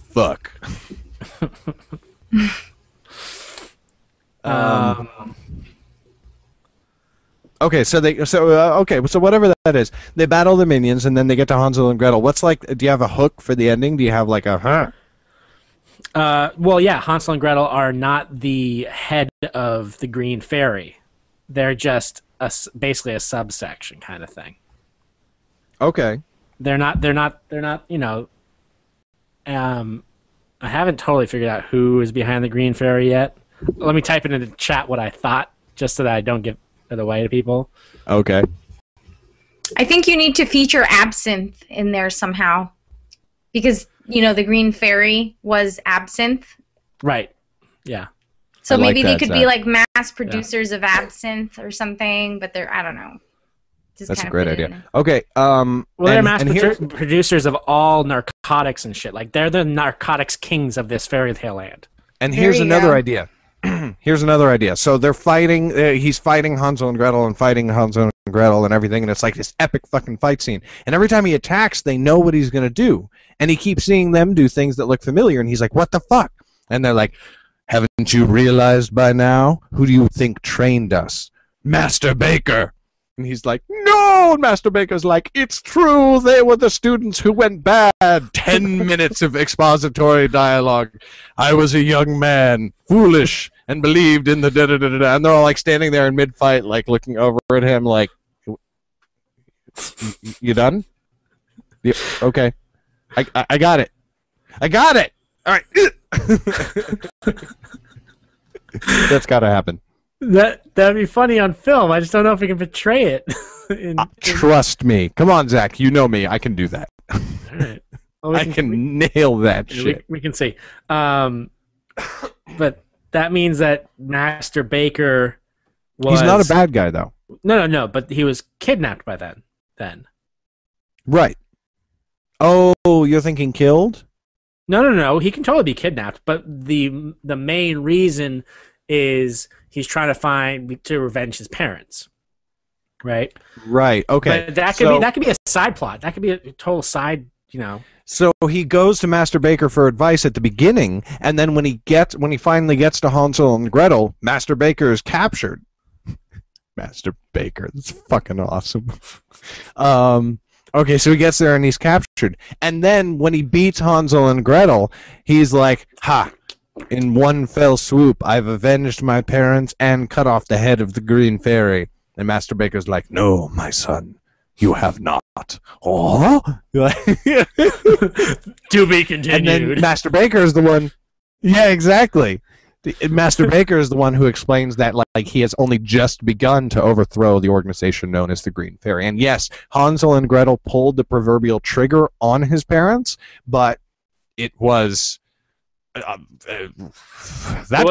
Fuck. Okay, so whatever that is, they battle the minions and then they get to Hansel and Gretel. What's like? Do you have a hook for the ending? Do you have like a Well, yeah, Hansel and Gretel are not the head of the Green Fairy. They're just basically a subsection kind of thing. Okay. They're not. You know. I haven't totally figured out who is behind the Green Fairy yet. Let me type it into the chat what I thought, just so that I don't give it away to people. Okay. I think you need to feature Absinthe in there somehow, because the Green Fairy was Absinthe. Right. Yeah. So maybe like they that, could Zach. be like mass producers of absinthe or something, but I don't know. Just That's a kind of great put it idea. in. Okay. Well, they're and mass here's- producers of all narcotics and shit. Like they're the narcotics kings of this fairy tale land. And There here's you another go. idea. Here's another idea. So they're fighting. He's fighting Hansel and Gretel and fighting Hansel and Gretel and everything, and it's like this epic fucking fight scene. And every time he attacks, they know what he's gonna do, and he keeps seeing them do things that look familiar, and he's like, "What the fuck?" And they're like, "Haven't you realized by now? Who do you think trained us? Master Baker." And he's like, "No!" And Master Baker's like, "It's true. They were the students who went bad." 10 minutes of expository dialogue. I was a young man, foolish, and believed in the da-da-da-da-da. And they're all like standing there in mid-fight, like looking over at him like, "You done? Yeah, okay. I got it. I got it. All right." That's got to happen. That'd be funny on film. I just don't know if we can portray it. Trust me. Come on, Zach. You know me. I can do that. All right. Well, I can nail that we, shit. we can see. But that means that Master Baker was... He's not a bad guy, though. No. But he was kidnapped by then. Right. Oh, you're thinking killed? No. He can totally be kidnapped. But the main reason is he's trying to revenge his parents. Right. Right. Okay. But that could be a side plot. That could be a total side. So he goes to Master Baker for advice at the beginning, and then when he finally gets to Hansel and Gretel, Master Baker is captured. Master Baker, that's fucking awesome. Okay, so he gets there and he's captured, and then when he beats Hansel and Gretel, he's like, "Ha! In one fell swoop, I've avenged my parents and cut off the head of the Green Fairy." And Master Baker's like, "No, my son. You have not." Oh, To be continued. and then Master Baker is the one. Yeah, exactly. Master Baker is the one who explains that like he has only just begun to overthrow the organization known as the Green Fairy. And yes, Hansel and Gretel pulled the proverbial trigger on his parents, but it was that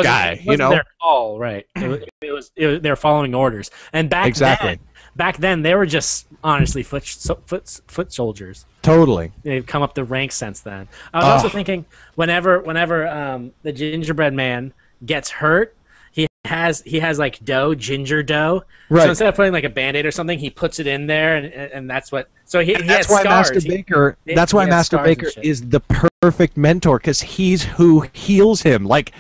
guy. It wasn't their call, right? It was they're following orders. And back then they were just honestly foot soldiers. Totally. They've come up the ranks since then. I was also thinking whenever the gingerbread man gets hurt, he has like ginger dough. Right. So instead of putting like a Band-Aid or something, he puts it in there, and that's what. So he that's has why scars. Master Baker. That's he why has Master scars and Baker shit. is the perfect mentor, because he's who heals him. Like,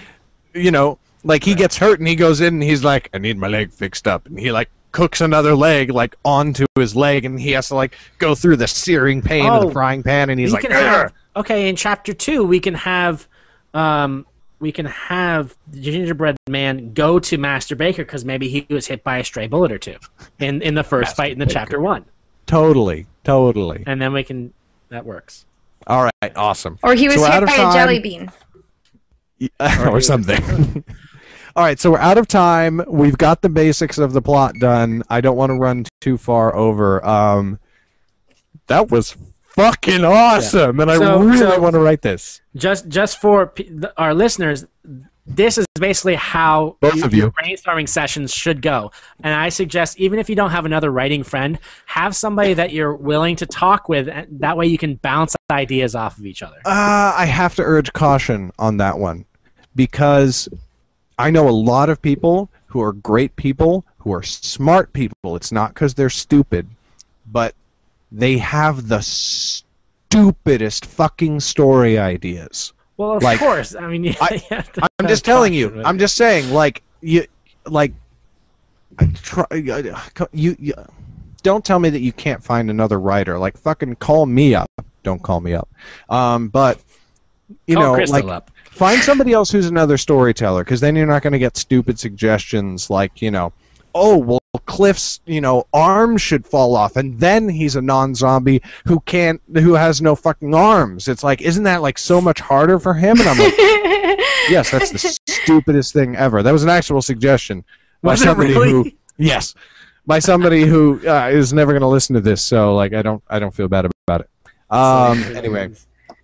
like he gets hurt and he goes in and he's like, "I need my leg fixed up," and he like cooks another leg like onto his leg, and he has to like go through the searing pain of the frying pan, and he's like, okay, in chapter 2 we can have the gingerbread man go to Master Baker because maybe he was hit by a stray bullet or two in the first fight in the chapter 1. Totally. And then that works. All right, awesome. Or he was So we're out hit of by time. a jelly bean. or something. All right, so we're out of time. We've got the basics of the plot done. I don't want to run too far over. That was fucking awesome, and I really want to write this. Just for our listeners, this is basically how your brainstorming sessions should go. And I suggest, even if you don't have another writing friend, have somebody that you're willing to talk with. And that way you can bounce ideas off of each other. I have to urge caution on that one, because I know a lot of people who are great people, who are smart people. It's not because they're stupid, but they have the stupidest fucking story ideas. Well, of course. I mean, I'm just telling you. I'm just saying, you don't tell me that you can't find another writer. Like, fucking call me up. Don't call me up. But call Crystal up. Find somebody else who's another storyteller, because then you're not going to get stupid suggestions like, oh, well, Cliff's, arms should fall off, and then he's a non-zombie who has no fucking arms. It's like, isn't that like so much harder for him? And I'm like, yes, that's the stupidest thing ever. That was an actual suggestion by somebody who, yes, by somebody who is never going to listen to this. So like, I don't feel bad about it. Anyway.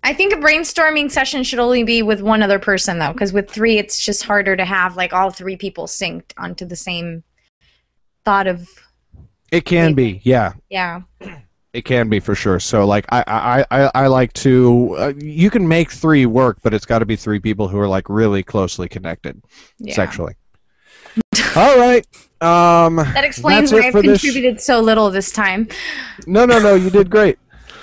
I think a brainstorming session should only be with one other person, though, because with three, it's just harder to have like all three people synced onto the same thought of. It can be, yeah. Yeah. It can be for sure. So like, I like to. You can make three work, but it's got to be three people who are like really closely connected sexually. All right. That explains why I've contributed so little this time. No, you did great.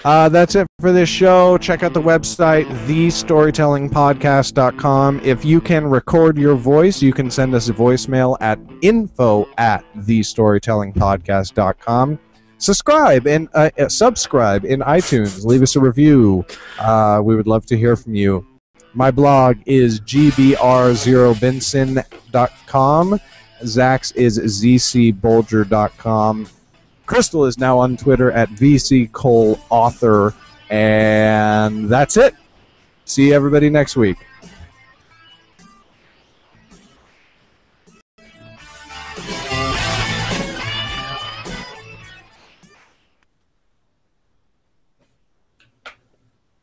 That's it for this show. Check out the website, thestorytellingpodcast.com. If you can record your voice, you can send us a voicemail at info@thestorytellingpodcast.com. Subscribe in iTunes. Leave us a review. We would love to hear from you. My blog is gbr0benson.com. Zach's is zcbolger.com. Crystal is now on Twitter at VCColeAuthor, and that's it. See everybody next week.